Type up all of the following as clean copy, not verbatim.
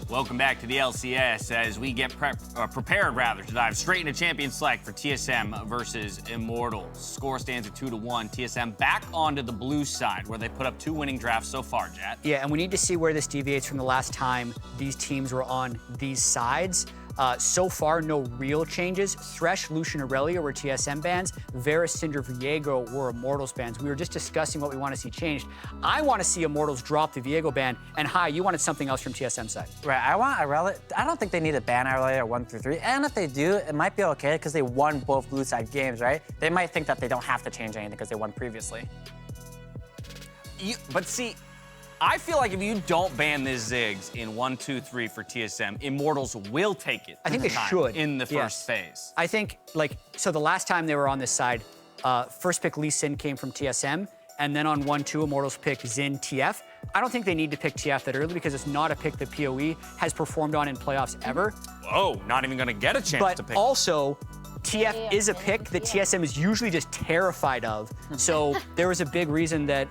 Welcome back to the LCS as we get prepared to dive straight into Champion Select for TSM versus Immortals. Score stands at 2-1. TSM back onto the blue side where they put up 2 winning drafts so far, Jet. Yeah, and we need to see where this deviates from the last time these teams were on these sides. So far, no real changes. Thresh, Lucian, Aurelia were TSM bans. Varus, Syndra, Viego were Immortals bans. We were just discussing what we want to see changed. I want to see Immortals drop the Viego ban. And Hi, you wanted something else from TSM side. Right, I want Aurelia. I don't think they need to ban Aurelia 1 through 3. And if they do, it might be okay because they won both blue side games, right? They might think that they don't have to change anything because they won previously. But see, I feel like if you don't ban this Ziggs in 1, 2, 3 for TSM, Immortals will take it. I think they should. In the first phase. I think, so the last time they were on this side, first pick Lee Sin came from TSM, and then on 1-2, Immortals picked Xin TF. I don't think they need to pick TF that early because it's not a pick that PoE has performed on in playoffs ever. Whoa, not even going to get a chance to pick. But also, TF is a pick that TSM is usually just terrified of. So there was a big reason that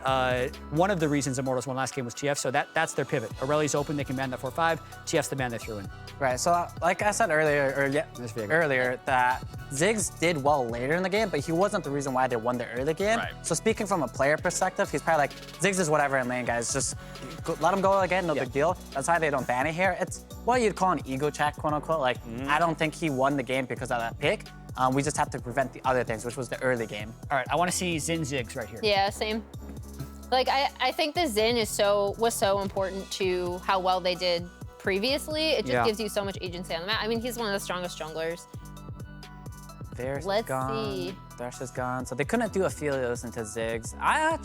one of the reasons Immortals won last game was TF. So that's their pivot. Aurelia's open, they can ban that 4-5. TF's the ban they threw in. Right. So like I said earlier, that Ziggs did well later in the game, but he wasn't the reason why they won the early game. Right. So speaking from a player perspective, he's probably like, Ziggs is whatever in lane, guys. Just let him go again, no big deal. That's why they don't ban it here. It's what you'd call an ego check, quote unquote. Like, I don't think he won the game because of that pick. We just have to prevent the other things, which was the early game. All right, I want to see Xin Ziggs right here. Yeah, same. Like, I think the Xin was so important to how well they did previously. It just gives you so much agency on the map. I mean, he's one of the strongest junglers. Let's see. Thresh is gone. So they couldn't do Aphelios into Ziggs. I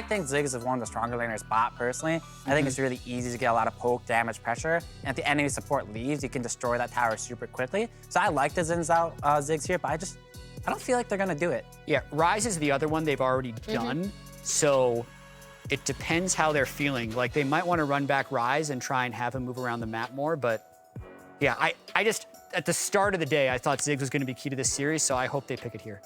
think Ziggs is one of the stronger laners bot, personally. I think it's really easy to get a lot of poke, damage, pressure. And if the enemy support leaves, you can destroy that tower super quickly. So I like the Zin's out Ziggs here, but I don't feel like they're gonna do it. Yeah, Ryze is the other one they've already done. So it depends how they're feeling. Like, they might want to run back Ryze and try and have him move around the map more, but yeah, I just, at the start of the day, I thought Ziggs was going to be key to this series, so I hope they pick it here.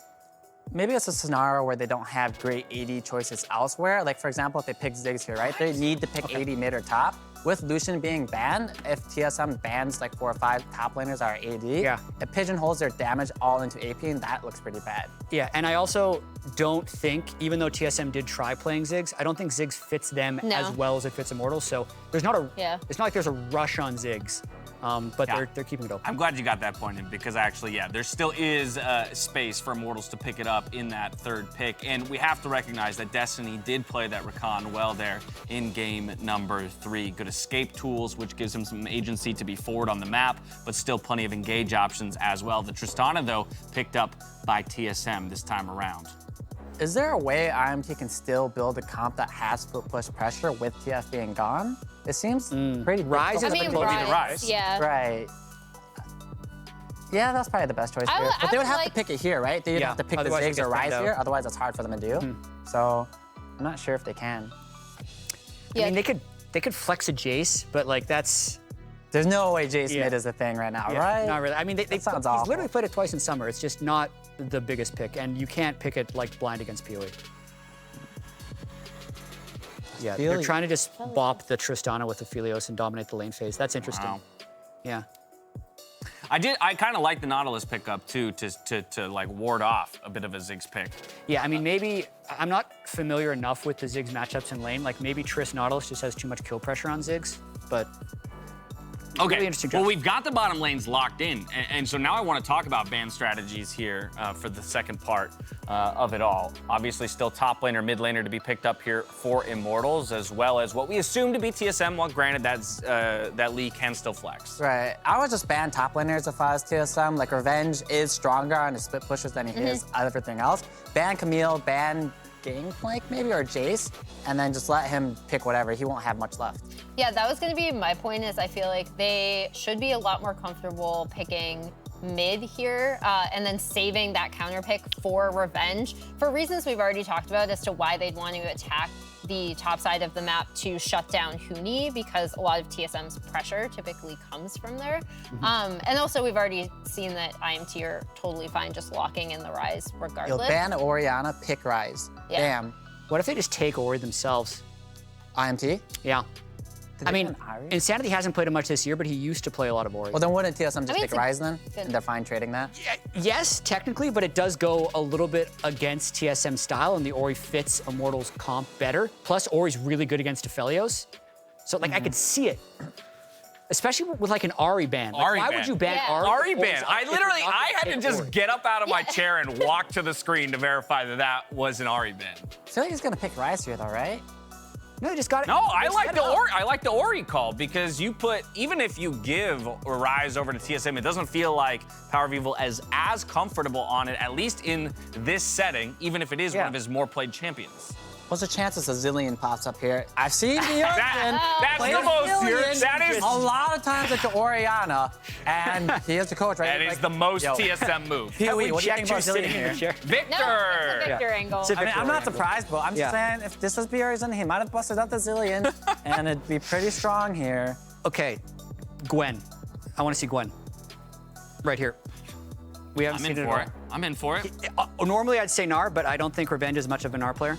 Maybe it's a scenario where they don't have great AD choices elsewhere. Like, for example, if they pick Ziggs here, right? They need to pick AD mid or top. With Lucian being banned, if TSM bans like 4 or 5 top laners are AD, it pigeonholes their damage all into AP, and that looks pretty bad. Yeah, and I also don't think, even though TSM did try playing Ziggs, I don't think Ziggs fits them as well as it fits Immortals. So there's not it's not like there's a rush on Ziggs. But they're keeping it open. I'm glad you got that point in because actually, there still is space for Immortals to pick it up in that 3rd pick. And we have to recognize that Destiny did play that Rakan well there in game number 3. Good escape tools, which gives him some agency to be forward on the map, but still plenty of engage options as well. The Tristana, though, picked up by TSM this time around. Is there a way IMT can still build a comp that has foot push pressure with TF being gone? It seems pretty Ryze is Ryze. Yeah. Right. Yeah, that's probably the best choice here. But they would have to pick it here, right? They'd have to pick the Ziggs or Ryze here. Otherwise, it's hard for them to do. So I'm not sure if they can. I mean, they could flex a Jace, but like that's... There's no way Jace mid is a thing right now, right? Not really. I mean, he's awful. literally played it twice in summer. It's just not the biggest pick, and you can't pick it like blind against PoE. Yeah, they're trying to just bop the Tristana with Aphelios and dominate the lane phase. That's interesting. Wow. Yeah. I kind of like the Nautilus pickup too, to like ward off a bit of a Ziggs pick. Yeah, I mean, maybe, I'm not familiar enough with the Ziggs matchups in lane. Like, maybe Triss Nautilus just has too much kill pressure on Ziggs, but... Okay, really interesting well, we've got the bottom lanes locked in, and so now I want to talk about ban strategies here for the second part of it all. Obviously, still top laner, mid laner to be picked up here for Immortals, as well as what we assume to be TSM. Well, granted, that Lee can still flex. Right. I would just ban top laners if I was TSM. Like, Revenge is stronger on his split pushes than he is on everything else. Ban Camille, ban Gangplank maybe, or Jace, and then just let him pick whatever. He won't have much left. Yeah, that was going to be my point, is I feel like they should be a lot more comfortable picking mid here and then saving that counter pick for Revenge for reasons we've already talked about as to why they'd want to attack the top side of the map to shut down Huni, because a lot of TSM's pressure typically comes from there. And also we've already seen that IMT are totally fine just locking in the Ryze regardless. You'll ban Orianna, pick Ryze. Damn. What if they just take Ori themselves? IMT? Yeah. I mean, Insanity hasn't played him much this year, but he used to play a lot of Ori. Well, then wouldn't TSM just pick Ryze then? Good. And they're fine trading that? Yes, technically, but it does go a little bit against TSM style, and the Ori fits Immortals comp better. Plus, Ori's really good against Aphelios. So, like, I could see it. Especially with like an Ari ban. Like, why would you ban Ari? Ari ban. I had to just get up out of my chair and walk to the screen to verify that that was an Ari ban. I feel like he's gonna pick Ryze here though, right? No, you just got it. No, I like the Ori. I like the Ori call because you put, even if you give Ryze over to TSM, it doesn't feel like Power of Evil is as comfortable on it, at least in this setting, even if it is one of his more played champions. What's the chances a Zillion pops up here? I've seen the That's the most. That is a lot of times it's Orianna, and he is the coach, right? That is the most TSM move. Pee-wee, what do you think about Zillion here? Victor! No, it's a Victor angle. I mean, I'm not surprised, but I'm just saying, if this was Bjergsen, he might have busted up the Zillion, and it'd be pretty strong here. Okay, Gwen. I want to see Gwen. Right here. We haven't seen it at all. I'm in for it. Normally I'd say Gnar, but I don't think Revenge is much of a Gnar player.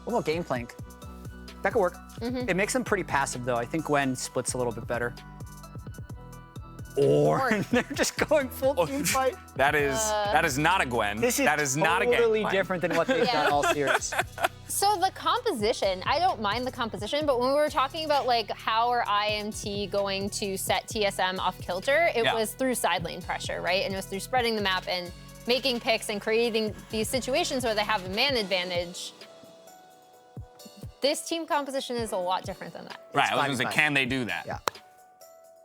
What about Game Plank? That could work. It makes them pretty passive, though. I think Gwen splits a little bit better. Or they're just going full team fight. That is not a Gwen. That is not totally different than what they've done all series. So the composition, I don't mind the composition, but when we were talking about like how are IMT going to set TSM off kilter, it was through side lane pressure, right? And it was through spreading the map and making picks and creating these situations where they have a man advantage. This team composition is a lot different than that. Right, I was gonna say, can they do that? Yeah.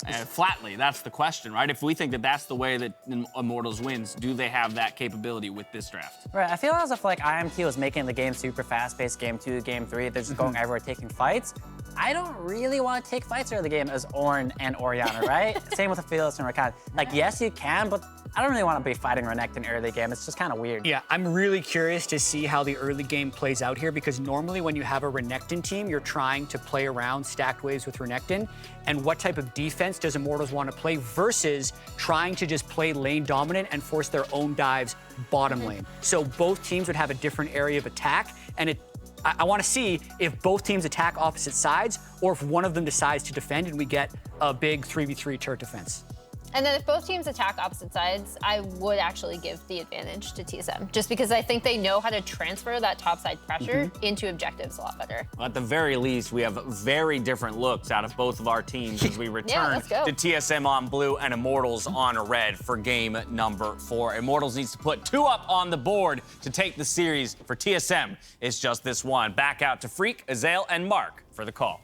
And flatly, that's the question, right? If we think that that's the way that Immortals wins, do they have that capability with this draft? Right, I feel as if like IMT was making the game super fast-paced, game 2, game 3, they're just going everywhere taking fights. I don't really want to take fights early game as Ornn and Orianna, right? Same with Aphelios and Rakan. Like, yes, you can, but I don't really want to be fighting Renekton early game. It's just kind of weird. Yeah, I'm really curious to see how the early game plays out here because normally when you have a Renekton team, you're trying to play around stacked waves with Renekton. And what type of defense does Immortals want to play versus trying to just play lane dominant and force their own dives bottom lane? So both teams would have a different area of attack, and I want to see if both teams attack opposite sides or if one of them decides to defend and we get a big 3v3 turret defense. And then if both teams attack opposite sides, I would actually give the advantage to TSM, just because I think they know how to transfer that topside pressure into objectives a lot better. Well, at the very least, we have very different looks out of both of our teams as we return to TSM on blue and Immortals on red for game number 4. Immortals needs to put 2 up on the board to take the series. For TSM, it's just this one. Back out to Freak, Azael, and Mark for the call.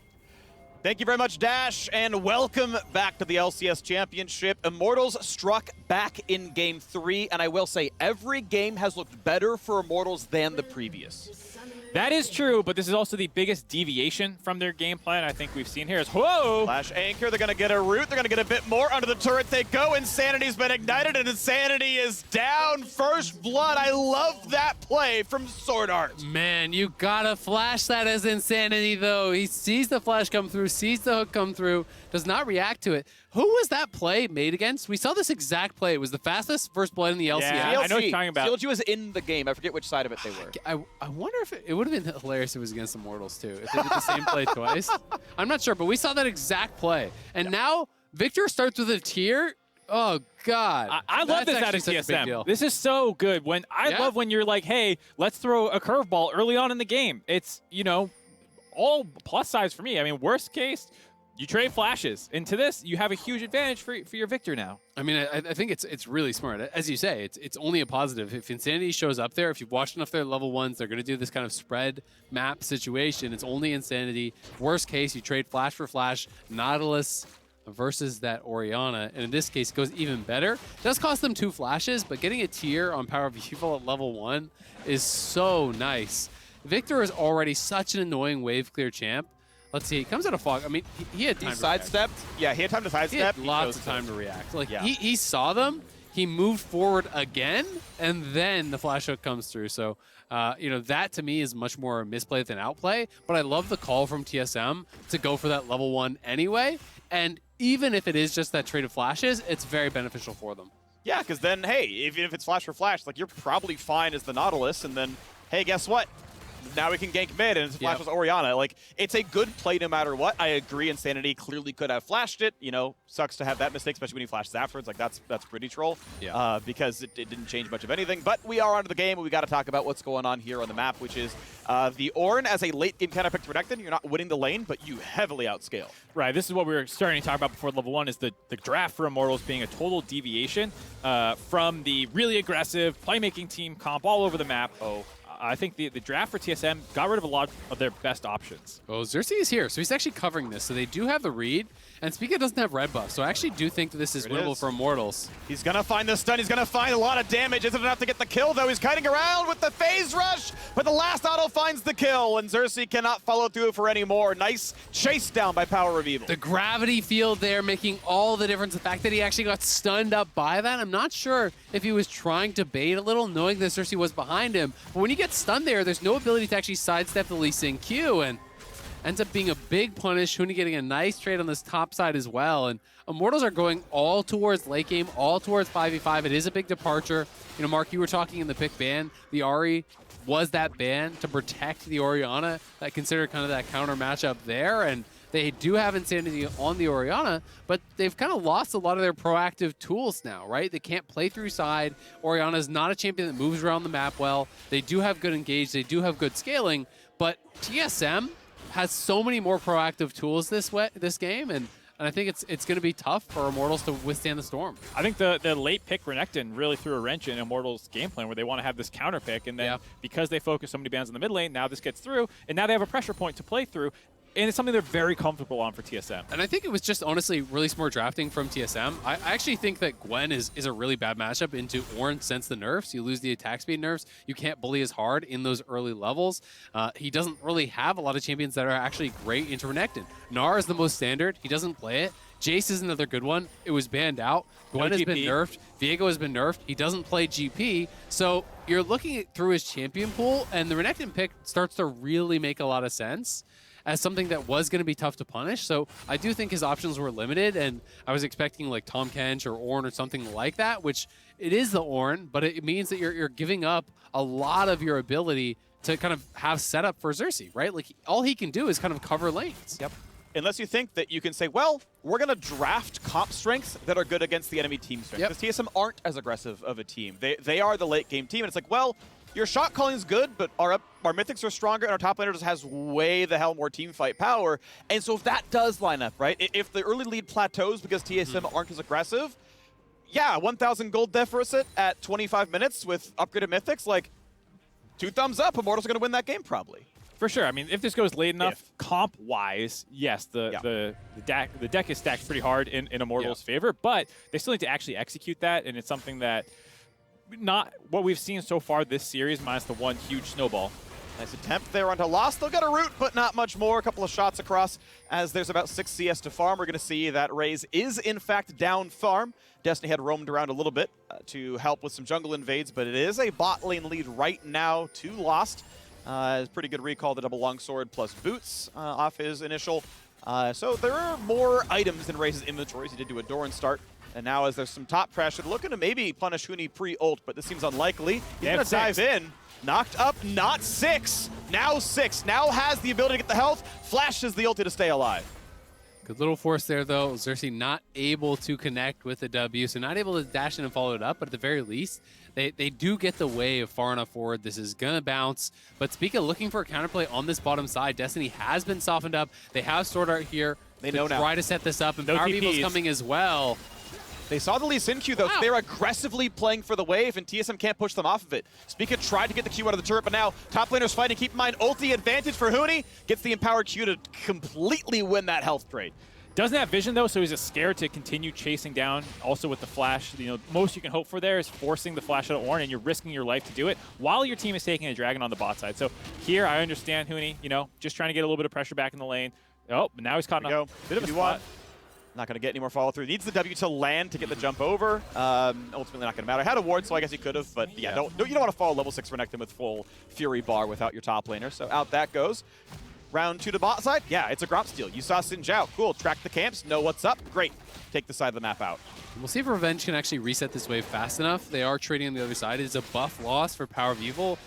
Thank you very much, Dash, and welcome back to the LCS Championship. Immortals struck back in Game 3, and I will say every game has looked better for Immortals than the previous. That is true, but this is also the biggest deviation from their game plan I think we've seen here. Whoa! Flash Anchor, they're going to get a root, they're going to get a bit more. Under the turret they go. Insanity's been ignited, and Insanity is down. First blood. I love that play from Sword Art. Man, you gotta flash that as Insanity, though. He sees the flash come through, sees the hook come through, does not react to it. Who was that play made against? We saw this exact play. It was the fastest first blood in the LCS. Yeah, I know what you're talking about. CLG was in the game. I forget which side of it they were. I wonder if it would have been hilarious if it was against Immortals, too. If they did the same play twice. I'm not sure, but we saw that exact play. And now Victor starts with a tier. Oh, God. I love this out of TSM. This is so good. I love when you're like, hey, let's throw a curveball early on in the game. It's, you know, all plus sides for me. I mean, worst case, you trade flashes. Into this, you have a huge advantage for your Victor now. I mean, I think it's really smart. As you say, it's only a positive. If Insanity shows up there, if you've watched enough of their level 1s, they're going to do this kind of spread map situation. It's only Insanity. Worst case, you trade flash for flash, Nautilus versus that Orianna. And in this case, it goes even better. It does cost them 2 flashes, but getting a tier on Power of Evil at level 1 is so nice. Victor is already such an annoying wave clear champ. Let's see, he comes out of fog. I mean, he had time to sidestepped. Yeah, he had time to sidestep. He had lots of time to react. Like, he saw them, he moved forward again, and then the flash hook comes through. So, you know, that to me is much more misplay than outplay. But I love the call from TSM to go for that level 1 anyway. And even if it is just that trade of flashes, it's very beneficial for them. Yeah, because then, hey, even if it's flash for flash, like, you're probably fine as the Nautilus. And then, hey, guess what? now we can gank mid, and it's flash was Orianna. Like, it's a good play no matter what. I agree, Insanity clearly could have flashed it. You know, sucks to have that mistake, especially when he flashes afterwards. Like, that's pretty troll. Yeah. Because it didn't change much of anything. But we are onto the game, and we got to talk about what's going on here on the map, which is the Ornn as a late game kind of pick to Renekton. You're not winning the lane, but you heavily outscale. Right. This is what we were starting to talk about before level 1, is the draft for Immortals being a total deviation from the really aggressive playmaking team comp all over the map. I think the draft for TSM got rid of a lot of their best options. Oh, Xerxes is here, so he's actually covering this. So they do have the read, and Spica doesn't have red buff, so I actually do think that this is winnable for Immortals. He's going to find the stun. He's going to find a lot of damage. Isn't enough to get the kill, though. He's kiting around with the phase rush, but the last auto finds the kill, and Xerxes cannot follow through for any more. Nice chase down by Power of Evil. The gravity field there making all the difference. The fact that he actually got stunned up by that, I'm not sure if he was trying to bait a little, knowing that Xerxes was behind him. But when you get stunned there's no ability to actually sidestep the Lee Sin Q, and ends up being a big punish. Huni getting a nice trade on this top side as well. And Immortals are going all towards late game, all towards 5v5. It is a big departure. You know, Mark, you were talking in the pick ban. The Ahri was that ban to protect the Orianna. That considered kind of that counter matchup there. And they do have Insanity on the Orianna, but they've kind of lost a lot of their proactive tools now, right? They can't play through side. Orianna is not a champion that moves around the map well. They do have good engage. They do have good scaling, but TSM has so many more proactive tools this game, and I think it's going to be tough for Immortals to withstand the storm. I think the late pick Renekton really threw a wrench in Immortals' game plan, where they want to have this counter pick, and then because they focus so many bans in the mid lane, now this gets through, and now they have a pressure point to play through. And it's something they're very comfortable on for TSM. And I think it was just honestly really smart drafting from TSM. I actually think that Gwen is a really bad matchup into Ornn since the nerfs. You lose the attack speed nerfs. You can't bully as hard in those early levels. He doesn't really have a lot of champions that are actually great into Renekton. Gnar is the most standard. He doesn't play it. Jace is another good one. It was banned out. Gwen has been nerfed. Viego has been nerfed. He doesn't play GP. So you're looking through his champion pool, and the Renekton pick starts to really make a lot of sense as something that was going to be tough to punish. So I do think his options were limited, and I was expecting like Tahm Kench or Ornn or something like that, which it is the Ornn, but it means that you're giving up a lot of your ability to kind of have setup for Xerxes, right? Like all he can do is kind of cover lanes. Yep. Unless you think that you can say, well, we're going to draft comp strengths that are good against the enemy team strength. Because TSM aren't as aggressive of a team. They are the late game team, and it's like, well, your shot calling is good, but our mythics are stronger, and our top laner just has way the hell more team fight power. And so if that does line up, right, if the early lead plateaus because TSM aren't as aggressive, yeah, 1,000 gold deficit at 25 minutes with upgraded mythics, like, 2 thumbs up, Immortals are going to win that game probably. For sure. I mean, if this goes late enough, comp-wise, yes, the deck is stacked pretty hard in Immortals' favor, but they still need to actually execute that, and it's something that not what we've seen so far this series, minus the one huge snowball. Nice attempt there onto Lost. They'll get a root, but not much more. A couple of shots across as there's about 6 CS to farm. We're going to see that Raze is, in fact, down farm. Destiny had roamed around a little bit to help with some jungle invades, but it is a bot lane lead right now to Lost. Pretty good recall, the double longsword plus boots off his initial. So there are more items than Raze's inventories. He did do a Doran start. And now as there's some top pressure, looking to maybe punish Huni pre-ult, but this seems unlikely. He's going to dive in. Knocked up, not 6. Now 6. Now has the ability to get the health. Flashes the ulti to stay alive. Good little force there, though. Xerxes not able to connect with the W, so not able to dash in and follow it up, but at the very least, they do get the wave far enough forward. This is going to bounce, but Spica looking for a counterplay on this bottom side. Destiny has been softened up. They have Sword Art here. They know now. Try to set this up, and Power Evil's coming as well. They saw the Lee Sin Q, though. Wow. They're aggressively playing for the wave, and TSM can't push them off of it. Spica tried to get the Q out of the turret, but now top laner's fighting. Keep in mind, ulti advantage for Huni. Gets the empowered Q to completely win that health trade. Doesn't have vision, though, so he's just scared to continue chasing down. Also with the flash, you know, most you can hope for there is forcing the flash out of Ornn, and you're risking your life to do it while your team is taking a dragon on the bot side. So here, I understand Huni, you know, just trying to get a little bit of pressure back in the lane. Oh, but now he's caught in a bit of a spot. Not going to get any more follow-through. Needs the W to land to get the jump over. Ultimately not going to matter. Had a ward, so I guess he could have, but yeah, you don't want to follow level 6 Renekton with full Fury bar without your top laner, so out that goes. Round 2 to bot side. Yeah, it's a Gromp steal. You saw Xin Zhao. Cool. Track the camps. Know what's up. Great. Take the side of the map out. We'll see if Revenge can actually reset this wave fast enough. They are trading on the other side. It is a buff loss for Power of Evil.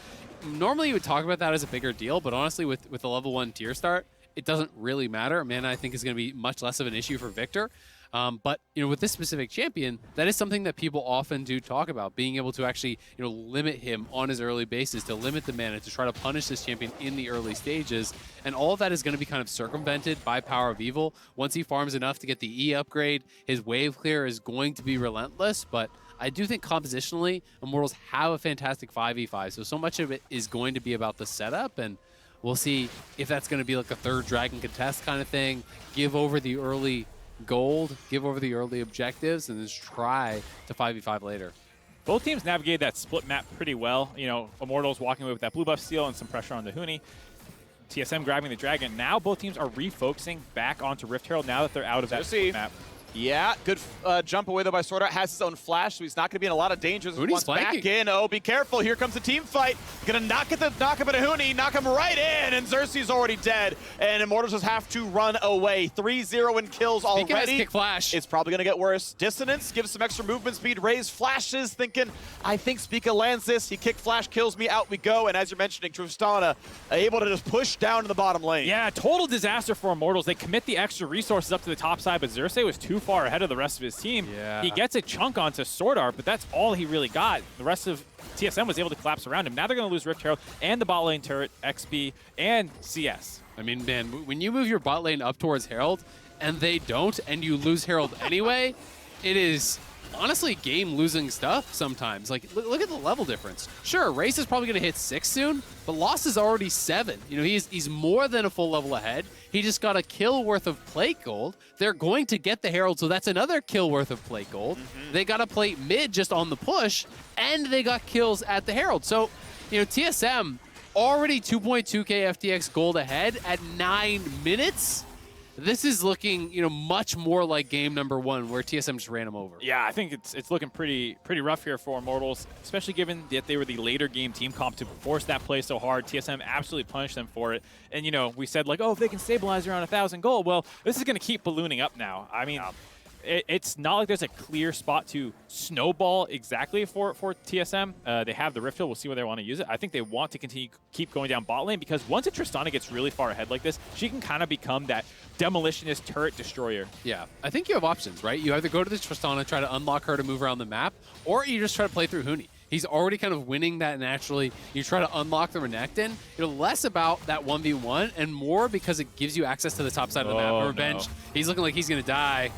normally you would talk about that as a bigger deal, but honestly, with the level 1 tier start, it doesn't really matter. Mana, I think, is going to be much less of an issue for Victor. But, with this specific champion, that is something that people often do talk about, being able to actually, limit him on his early bases, to limit the mana, to try to punish this champion in the early stages. And all of that is going to be kind of circumvented by Power of Evil. Once he farms enough to get the E upgrade, his wave clear is going to be relentless, but I do think compositionally, Immortals have a fantastic 5v5, so much of it is going to be about the setup, and we'll see if that's going to be like a third Dragon contest kind of thing, give over the early gold, give over the early objectives, and then just try to 5v5 later. Both teams navigated that split map pretty well. Immortals walking away with that blue buff steal and some pressure on the Huni. TSM grabbing the Dragon. Now both teams are refocusing back onto Rift Herald now that they're out of that split map. Yeah, good jump away though by Sword Art. Has his own flash, so he's not going to be in a lot of danger. Once back in, oh, be careful. Here comes the team fight. Going to knock up at Huni, knock him right in, and Xerxes already dead. And Immortals just have to run away. 3-0 in kills already. Kick flash. It's probably going to get worse. Dissonance gives some extra movement speed. Raise flashes, thinking, I think Spica lands this. He kick flash, kills me, out we go. And as you're mentioning, Tristana able to just push down to the bottom lane. Yeah, total disaster for Immortals. They commit the extra resources up to the top side, but Xerxes was too far ahead of the rest of his team. Yeah. He gets a chunk onto Sword Art, but that's all he really got. The rest of TSM was able to collapse around him. Now they're going to lose Rift Herald and the bot lane turret, XP, and CS. I mean, man, when you move your bot lane up towards Herald and they don't, and you lose Herald anyway, it is honestly game-losing stuff sometimes. Like, look at the level difference. Sure, Race is probably going to hit 6 soon, but Lost is already 7. He's more than a full level ahead. He just got a kill worth of plate gold. They're going to get the Herald, so that's another kill worth of plate gold. They got a plate mid just on the push, and they got kills at the Herald. So, TSM already 2.2k FTX gold ahead at 9 minutes. This is looking, much more like game number 1 where TSM just ran him over. Yeah, I think it's looking pretty rough here for Immortals, especially given that they were the later game team comp to force that play so hard. TSM absolutely punished them for it. And, we said, like, oh, if they can stabilize around 1,000 gold, well, this is going to keep ballooning up now. I mean, it's not like there's a clear spot to snowball exactly for TSM. They have the Rift Hill. We'll see where they want to use it. I think they want to keep going down bot lane because once a Tristana gets really far ahead like this, she can kind of become that demolitionist turret destroyer. Yeah, I think you have options, right? You either go to the Tristana, try to unlock her to move around the map, or you just try to play through Huni. He's already kind of winning that naturally. You try to unlock the Renekton. Less about that 1v1 and more because it gives you access to the top side of the map. Revenge, he's looking like he's going to die.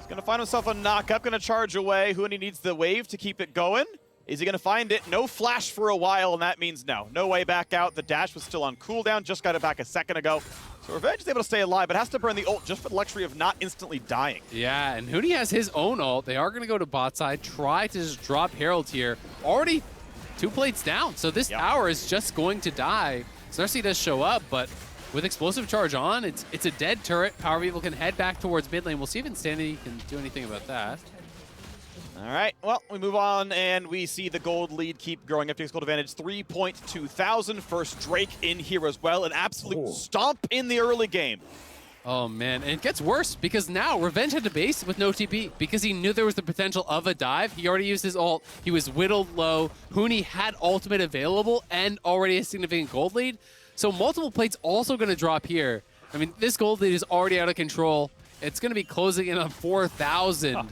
Going to find himself a knock-up, going to charge away. Huni needs the wave to keep it going. Is he going to find it? No flash for a while, and that means no way back out. The dash was still on cooldown, just got it back a second ago. So Revenge is able to stay alive, but has to burn the ult just for the luxury of not instantly dying. Yeah, and Huni has his own ult. They are going to go to bot side, try to just drop Herald here. Already 2 plates down, so this tower is just going to die. Cersei does show up, but with explosive charge on, it's a dead turret. Power of Evil can head back towards mid lane. We'll see if Insanity can do anything about that. All right, well, we move on, and we see the gold lead keep growing. FTX gold advantage, 3.2 thousand. First Drake in here as well. An absolute stomp in the early game. Oh, man, and it gets worse because now Revenge had to base with no TP because he knew there was the potential of a dive. He already used his ult. He was whittled low. Huni had ultimate available and already a significant gold lead. So multiple plates also going to drop here. I mean, this gold lead is already out of control. It's going to be closing in on 4,000.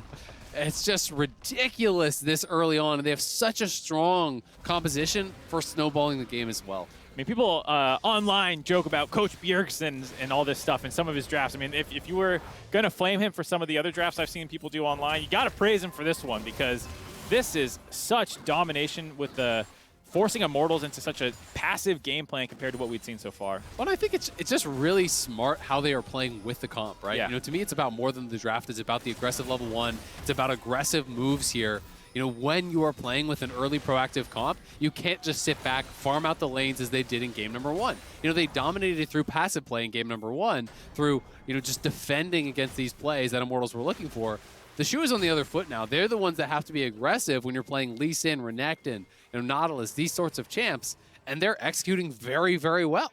It's just ridiculous this early on. And they have such a strong composition for snowballing the game as well. I mean, people online joke about Coach Bjergsen and all this stuff in some of his drafts. I mean, if you were going to flame him for some of the other drafts I've seen people do online, you got to praise him for this one because this is such domination with the forcing Immortals into such a passive game plan compared to what we'd seen so far. But I think it's just really smart how they are playing with the comp, right? Yeah. To me, it's about more than the draft. It's about the aggressive level 1. It's about aggressive moves here. When you are playing with an early proactive comp, you can't just sit back, farm out the lanes as they did in game number 1. They dominated through passive play in game number 1, through, just defending against these plays that Immortals were looking for. The shoe is on the other foot now. They're the ones that have to be aggressive when you're playing Lee Sin, Renekton, Nautilus, these sorts of champs, and they're executing very, very well.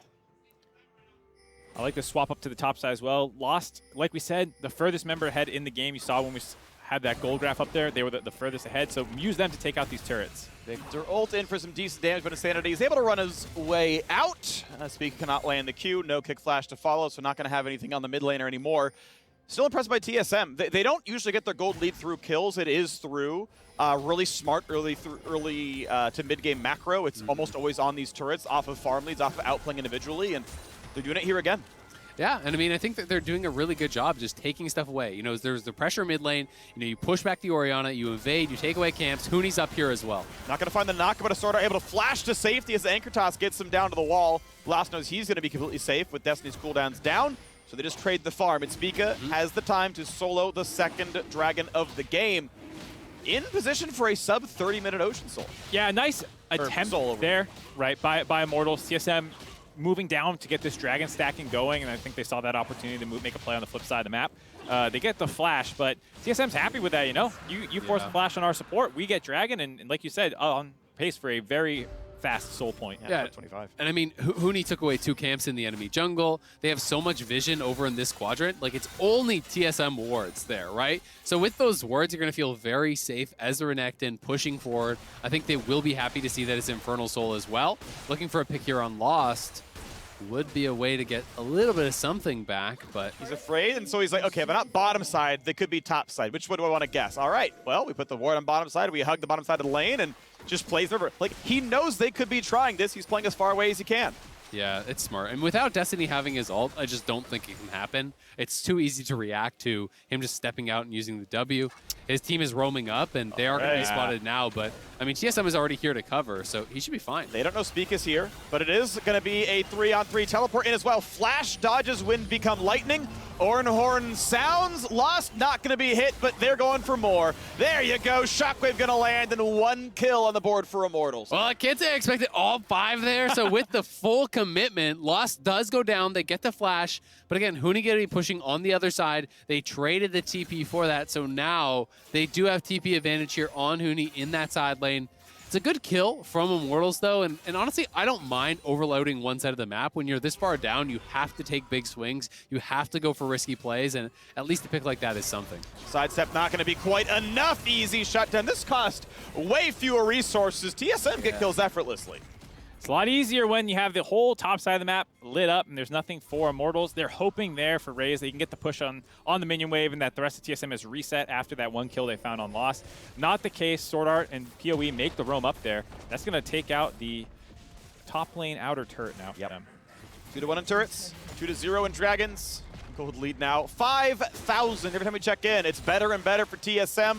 I like the swap up to the top side as well. Lost, like we said, the furthest member ahead in the game. You saw when we had that gold graph up there. They were the furthest ahead, so use them to take out these turrets. Victor ult in for some decent damage, but Insanity is able to run his way out. Speaker cannot land the Q, no kick flash to follow, so not going to have anything on the mid laner anymore. Still impressed by TSM. They don't usually get their gold lead through kills. It is through really smart early to mid-game macro. It's almost always on these turrets, off of farm leads, off of outplaying individually, and they're doing it here again. Yeah, and I mean, I think that they're doing a really good job just taking stuff away. You know, there's the pressure mid lane. You know, you push back the Orianna, you invade, you take away camps. Huni's up here as well. Not going to find the knock, but a Sword Art able to flash to safety as Anchor Toss gets him down to the wall. Blast knows he's going to be completely safe with Destiny's cooldowns down, so they just trade the farm. And Spica has the time to solo the second dragon of the game. In position for a sub 30-minute Ocean Soul. Yeah, nice attempt there, right, by Immortals. TSM moving down to get this dragon stacking going, and I think they saw that opportunity to make a play on the flip side of the map. They get the flash, but TSM's happy with that, you know? You force a flash on our support, we get dragon, and like you said, on pace for a very fast soul point. Yeah, 25. And I mean, Huni took away 2 camps in the enemy jungle. They have so much vision over in this quadrant. Like, it's only TSM wards there, right? So with those wards, you're going to feel very safe as the Renekton pushing forward. I think they will be happy to see that it's Infernal Soul as well. Looking for a pick here on Lost would be a way to get a little bit of something back, but he's afraid, and so he's like, okay, if they're not bottom side, they could be top side. Which one do I want to guess? All right, well, we put the ward on bottom side, we hug the bottom side of the lane, and just plays over. Like, he knows they could be trying this. He's playing as far away as he can. yeah, it's smart. And without Destiny having his ult, I just don't think it can happen. It's too easy to react to him just stepping out and using the W. His team is roaming up, and they are going to be spotted now, but, I mean, TSM is already here to cover, so he should be fine. They don't know Speak is here, but it is going to be a 3-on-3 teleport in as well. Flash dodges Wind become lightning. Horn sounds lost, not going to be hit, but they're going for more. There you go, Shockwave going to land, and 1 kill on the board for Immortals. Well, I can't say I expected all 5 there, so with the full commitment, Lost does go down, they get the flash, but again, Huni going to be pushing on the other side. They traded the TP for that, so now they do have TP advantage here on Huni in that side lane. It's a good kill from Immortals, though, and honestly, I don't mind overloading one side of the map. When you're this far down, you have to take big swings. You have to go for risky plays, and at least a pick like that is something. Sidestep not going to be quite enough. Easy shutdown. This cost way fewer resources. TSM get kills effortlessly. It's a lot easier when you have the whole top side of the map lit up and there's nothing for Immortals. They're hoping there for Raze that you can get the push on the minion wave and that the rest of TSM is reset after that 1 kill they found on Lost. Not the case. Sword Art and PoE make the roam up there. That's going to take out the top lane outer turret now for them. 2-1 in turrets, 2-0 in dragons. Gold lead now. 5,000 every time we check in. It's better and better for TSM.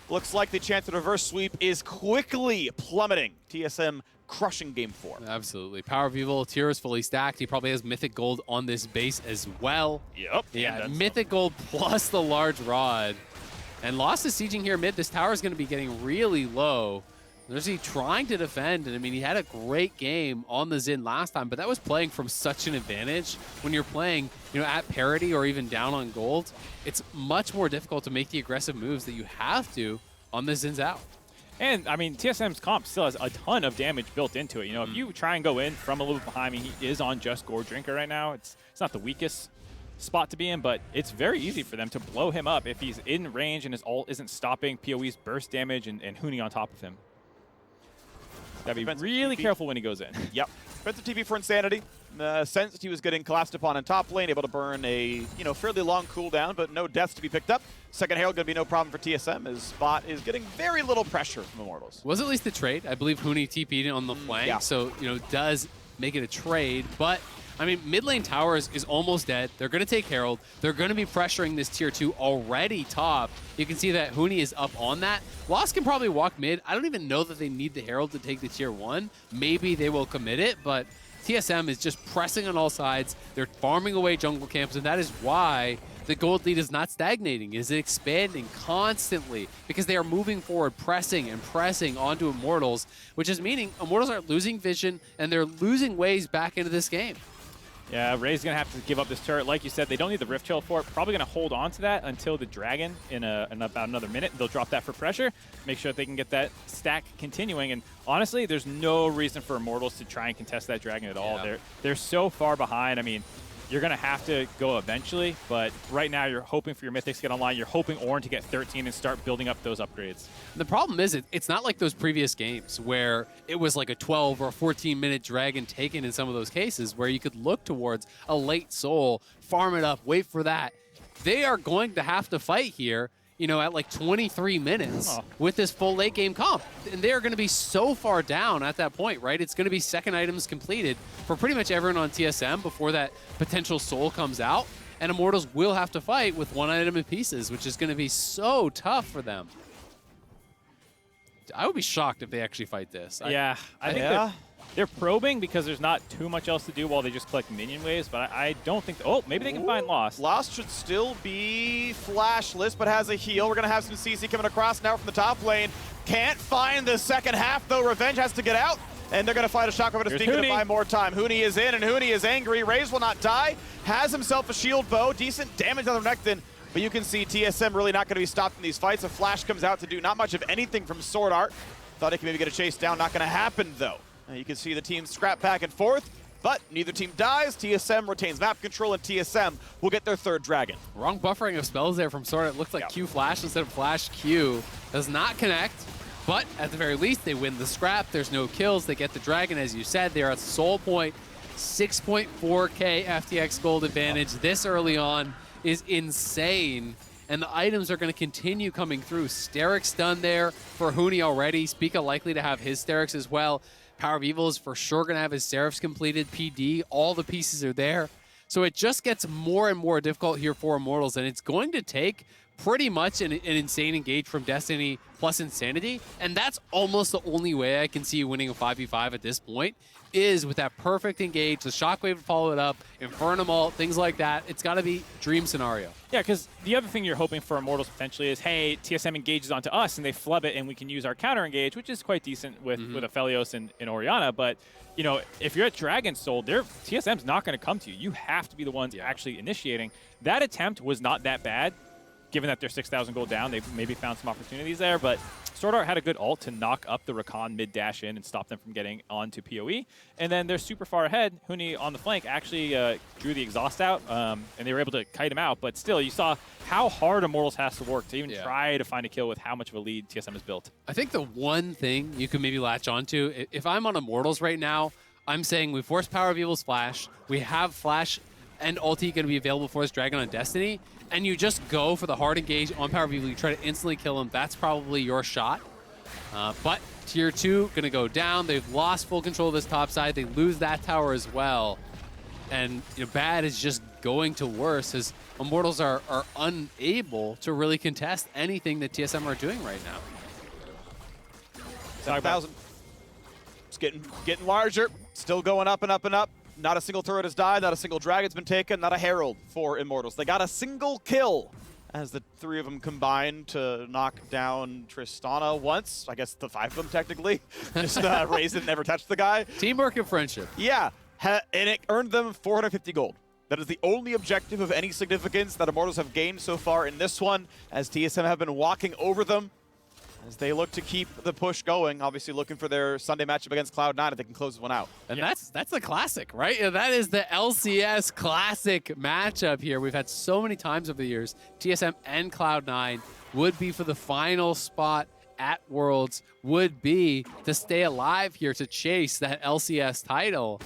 Looks like the chance of reverse sweep is quickly plummeting. TSM crushing game 4. Absolutely. Power of Evil, tier is fully stacked. He probably has Mythic Gold on this base as well. Yep. Yeah, Mythic Gold plus the large rod. And Lost is sieging here mid. This tower is going to be getting really low. There's he trying to defend, and I mean, he had a great game on the Xin last time, but that was playing from such an advantage. When you're playing, you know, at parity or even down on gold, it's much more difficult to make the aggressive moves that you have to on the Xin's out. And, I mean, TSM's comp still has a ton of damage built into it. You know, if you try and go in from a little bit behind, I mean, he is on just Gore Drinker right now. It's not the weakest spot to be in, but it's very easy for them to blow him up if he's in range and his ult isn't stopping PoE's burst damage and Huni on top of him. Gotta be really careful when he goes in. Yep. Defensive TP for Insanity. Sensed he was getting collapsed upon in top lane, able to burn a fairly long cooldown, but no deaths to be picked up. Second Herald going to be no problem for TSM, as Bot is getting very little pressure from Immortals. Was at least the trade. I believe Huni TP'd on the flank, so, you know, does make it a trade, but I mean, mid lane towers is almost dead. They're going to take Herald. They're going to be pressuring this tier 2 already top. You can see that Huni is up on that. Lost can probably walk mid. I don't even know that they need the Herald to take the tier 1. Maybe they will commit it, but TSM is just pressing on all sides. They're farming away jungle camps, and that is why the gold lead is not stagnating. It is expanding constantly because they are moving forward, pressing and pressing onto Immortals, which is meaning Immortals are losing vision and they're losing ways back into this game. Yeah, Ray's going to have to give up this turret. Like you said, they don't need the Rift Chill for it. Probably going to hold on to that until the Dragon in about another minute. They'll drop that for pressure, make sure that they can get that stack continuing. And honestly, there's no reason for Immortals to try and contest that Dragon at all. Yeah. They're so far behind. I mean, you're going to have to go eventually, but right now you're hoping for your Mythics to get online. You're hoping Ornn to get 13 and start building up those upgrades. The problem is it's not like those previous games where it was like a 12 or a 14-minute dragon taken in some of those cases where you could look towards a late soul, farm it up, wait for that. They are going to have to fight here, you know, at like 23 minutes with this full late game comp. And they are going to be so far down at that point, right? It's going to be second items completed for pretty much everyone on TSM before that potential soul comes out. And Immortals will have to fight with one item in pieces, which is going to be so tough for them. I would be shocked if they actually fight this. I think they're probing because there's not too much else to do while they just collect minion waves, but I don't think... Oh, maybe they can find Lost. Lost should still be flashless, but has a heal. We're going to have some CC coming across now from the top lane. Can't find the second half, though. Revenge has to get out, and they're going to find a shockwave to speak to buy more time. Huni is in, and Huni is angry. Raze will not die. Has himself a shield bow. Decent damage on the Renekton, but you can see TSM really not going to be stopped in these fights. A flash comes out to do not much of anything from Sword Art. Thought he could maybe get a chase down. Not going to happen, though. You can see the teams scrap back and forth, but neither team dies. TSM retains map control, and TSM will get their third dragon. Wrong buffering of spells there from Sword. It looked like Q flash instead of flash Q. Does not connect, but at the very least, they win the scrap. There's no kills. They get the dragon, as you said. They're at soul point. 6.4K FTX gold advantage this early on is insane. And the items are going to continue coming through. Sterix done there for Huni already. Spica likely to have his Sterix as well. Power of Evil is for sure going to have his Seraphs completed. PD, all the pieces are there. So it just gets more and more difficult here for Immortals, and it's going to take pretty much an insane engage from Destiny plus Insanity, and that's almost the only way I can see you winning a 5v5 at this point, is with that perfect engage, the Shockwave to follow it up, Infernum ult, things like that. It's got to be dream scenario. Yeah, because the other thing you're hoping for Immortals potentially is, hey, TSM engages onto us and they flub it and we can use our counter engage, which is quite decent with Aphelios and Orianna. But, you know, if you're at Dragon Soul, TSM's not going to come to you. You have to be the ones actually initiating. That attempt was not that bad, given that they're 6,000 gold down. They maybe found some opportunities there, but Sword Art had a good ult to knock up the Rakan mid-dash in and stop them from getting onto PoE. And then they're super far ahead. Huni on the flank actually drew the exhaust out, and they were able to kite him out. But still, you saw how hard Immortals has to work to even try to find a kill with how much of a lead TSM has built. I think the one thing you can maybe latch onto, if I'm on Immortals right now, I'm saying we force Power of Evil's Flash, we have Flash and ulti going to be available for this Dragon on Destiny, and you just go for the hard engage on Power of Evil, you try to instantly kill him, that's probably your shot. But Tier 2 going to go down. They've lost full control of this top side. They lose that tower as well. And you know, bad is just going to worse as Immortals are unable to really contest anything that TSM are doing right now. 7,000. It's getting larger. Still going up and up and up. Not a single turret has died. Not a single dragon's been taken. Not a herald for Immortals. They got a single kill as the three of them combined to knock down Tristana once. I guess the five of them technically. Just Raze didn't ever touch the guy. Teamwork and friendship. Yeah, and it earned them 450 gold. That is the only objective of any significance that Immortals have gained so far in this one, as TSM have been walking over them as they look to keep the push going. Obviously looking for their Sunday matchup against Cloud9 if they can close this one out. And that's the classic, right? That is the LCS classic matchup here. We've had so many times over the years. TSM and Cloud9 would be for the final spot at Worlds, would be to stay alive here to chase that LCS title.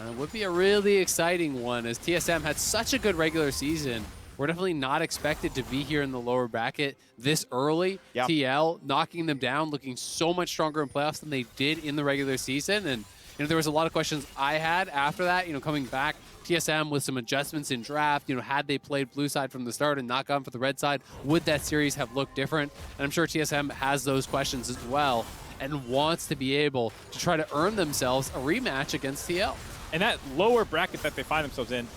It would be a really exciting one as TSM had such a good regular season. We're definitely not expected to be here in the lower bracket this early. Yep. TL knocking them down, looking so much stronger in playoffs than they did in the regular season. And you know, there was a lot of questions I had after that, you know, coming back. TSM with some adjustments in draft, you know, had they played blue side from the start and not gone for the red side, would that series have looked different? And I'm sure TSM has those questions as well and wants to be able to try to earn themselves a rematch against TL. And that lower bracket that they find themselves in,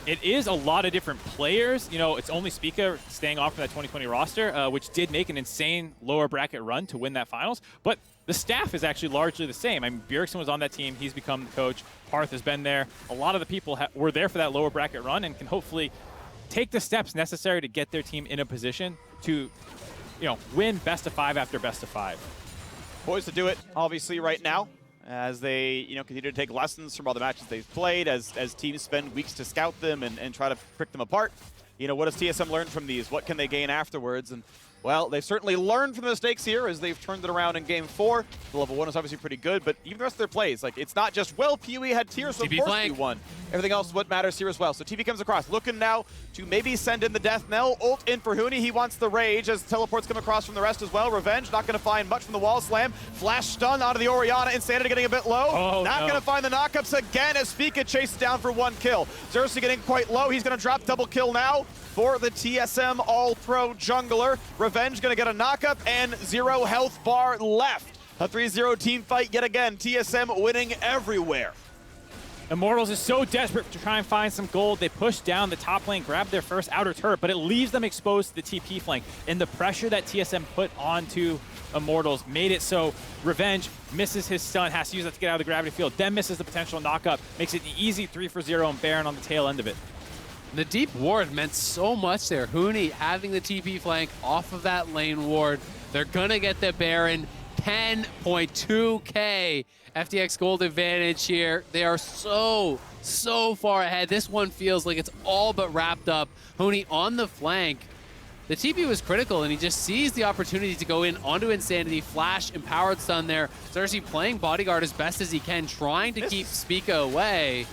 it is a lot of different players. You know, it's only Spica staying off from that 2020 roster, which did make an insane lower bracket run to win that finals. But the staff is actually largely the same. I mean, Bjergsen was on that team. He's become the coach. Parth has been there. A lot of the people were there for that lower bracket run and can hopefully take the steps necessary to get their team in a position to, you know, win best of 5 after best of 5. Poised to do it, obviously, right now. as they, continue to take lessons from all the matches they've played, as teams spend weeks to scout them and try to pick them apart. What does TSM learn from these? What can they gain afterwards? And well, they've certainly learned from the mistakes here as they've turned it around in Game 4. The level 1 is obviously pretty good, but even the rest of their plays, it's not just, well, PoE had tiers, so of course we won. Everything else is what matters here as well. So TV comes across, looking now to maybe send in the Death Knell. Ult in for Huni. He wants the Rage as teleports come across from the rest as well. Revenge not going to find much from the wall slam. Flash stun onto the Orianna. Insanity getting a bit low. Not going to find the knockups again as Spica chases down for 1 kill. Xerxes getting quite low. He's going to drop double kill now for the TSM All-Pro jungler. Revenge going to get a knockup and 0 health bar left. A 3-0 team fight yet again. TSM winning everywhere. Immortals is so desperate to try and find some gold. They push down the top lane, grab their first outer turret, but it leaves them exposed to the TP flank. And the pressure that TSM put onto Immortals made it so Revenge misses his stun, has to use that to get out of the gravity field, then misses the potential knockup, makes it an easy 3-for-0 and Baron on the tail end of it. The deep ward meant so much there. Huni having the TP flank off of that lane ward. They're gonna get the Baron. 10.2k FTX gold advantage here. They are so far ahead. This one feels like it's all but wrapped up. Huni on the flank. The TP was critical, and he just sees the opportunity to go in onto Insanity. Flash, empowered stun there. Xerxes playing bodyguard as best as he can, trying to keep Spica away.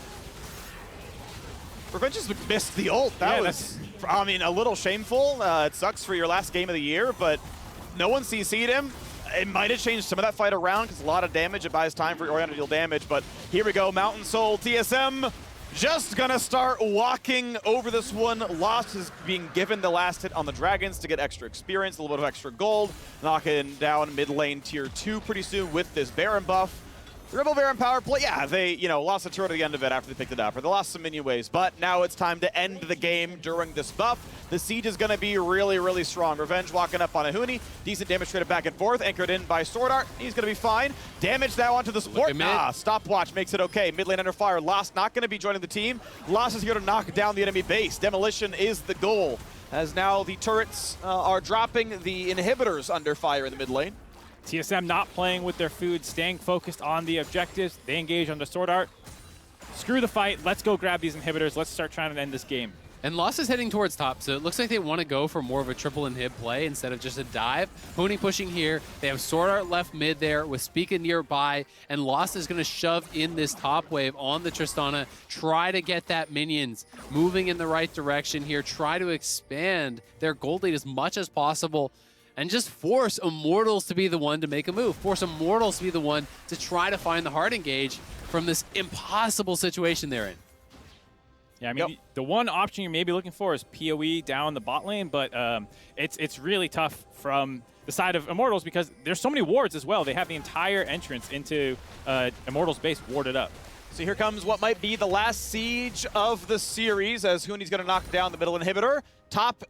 Revenge just missed the ult. That was, a little shameful. It sucks for your last game of the year, but no one CC'd him. It might have changed some of that fight around because a lot of damage. It buys time for Orianna to deal damage, but here we go. Mountain Soul, TSM just gonna start walking over this one. Lost is being given the last hit on the Dragons to get extra experience, a little bit of extra gold. Knocking down mid lane tier 2 pretty soon with this Baron buff. The Rebel Baron power play, yeah, they, lost a turret at the end of it after they picked it up, or they lost some minion waves, but now it's time to end the game during this buff. The siege is going to be really, really strong. Revenge walking up on a Huni. Decent damage traded back and forth, anchored in by Sword Art. He's going to be fine. Damage now onto the support. Stopwatch makes it okay. Mid lane under fire. Lost not going to be joining the team. Lost is here to knock down the enemy base. Demolition is the goal, as now the turrets are dropping the inhibitors under fire in the mid lane. TSM not playing with their food, staying focused on the objectives. They engage on the Sword Art. Screw the fight. Let's go grab these inhibitors. Let's start trying to end this game. And Lost is heading towards top, so it looks like they want to go for more of a triple inhib play instead of just a dive. Huni pushing here. They have Sword Art left mid there with Spica nearby, and Lost is going to shove in this top wave on the Tristana, try to get that minions moving in the right direction here, try to expand their gold lead as much as possible, and just force Immortals to be the one to make a move. Force Immortals to be the one to try to find the hard engage from this impossible situation they're in. Yeah, the one option you're maybe looking for is PoE down the bot lane, but it's really tough from the side of Immortals because there's so many wards as well. They have the entire entrance into Immortals base warded up. So here comes what might be the last siege of the series as Huni's going to knock down the middle inhibitor. Top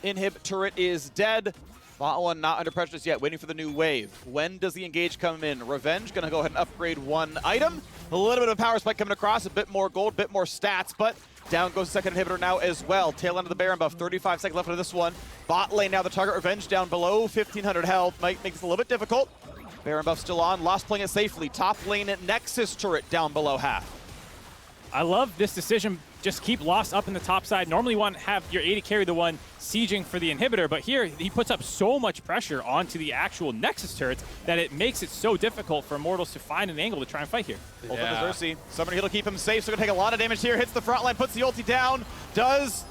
inhib turret is dead. Bot one not under pressure just yet, waiting for the new wave. When does the engage come in? Revenge gonna go ahead and upgrade one item. A little bit of a power spike coming across, a bit more gold, a bit more stats, but down goes the second inhibitor now as well. Tail end of the Baron buff, 35 seconds left of this one. Bot lane now the target. Revenge down below 1,500 health, might make this a little bit difficult. Baron buff still on, Lost playing it safely. Top lane at Nexus turret down below half. I love this decision. Just keep Lost up in the top side. Normally you want to have your AD carry the one sieging for the inhibitor, but here he puts up so much pressure onto the actual Nexus turrets that it makes it so difficult for Immortals to find an angle to try and fight here. Ult on Xerxes. Summoner heal to keep him safe, so gonna take a lot of damage here. Hits the front line, puts the ulti down. Does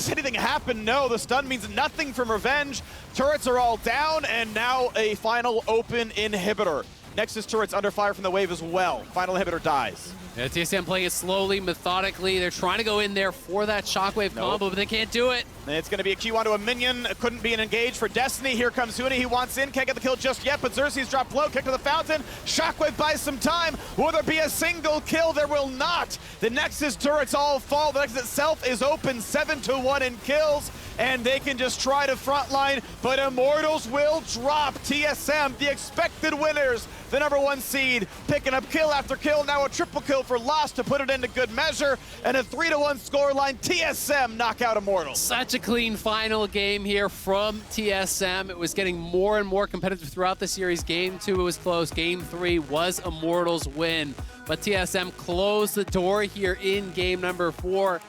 anything happen? No, the stun means nothing from Revenge. Turrets are all down, and now a final open inhibitor. Nexus turret's under fire from the wave as well. Final inhibitor dies. Yeah, TSM playing it slowly, methodically. They're trying to go in there for that shockwave combo, but they can't do it. And it's going to be a Q onto a minion. It couldn't be an engage for Destiny. Here comes Huni. He wants in. Can't get the kill just yet, but Xerxes dropped low. Kick to the fountain. Shockwave buys some time. Will there be a single kill? There will not. The Nexus turrets all fall. The Nexus itself is open 7-1 in kills. and they can just try to frontline, but Immortals will drop TSM, the expected winners, the #1 seed, picking up kill after kill, now a triple kill for Lost to put it into good measure, and a 3-1 scoreline. TSM knock out Immortals. Such a clean final game here from TSM. It was getting more and more competitive throughout the series. Game 2 was close. Game 3 was Immortals' win. But TSM closed the door here in game number 4,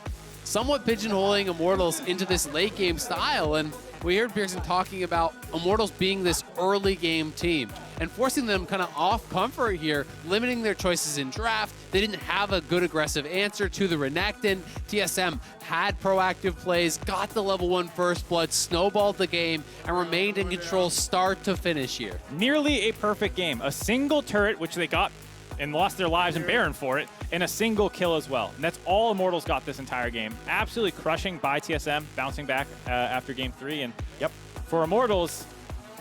somewhat pigeonholing Immortals into this late game style. And we heard Pearson talking about Immortals being this early game team and forcing them kind of off comfort here, limiting their choices in draft. They didn't have a good aggressive answer to the Renekton. TSM had proactive plays, got the level 1 first blood, snowballed the game, and remained in control start to finish here. Nearly a perfect game. A single turret, which they got and lost their lives in Baron for it, and a single kill as well. And that's all Immortals got this entire game. Absolutely crushing by TSM, bouncing back after game 3. And yep, for Immortals,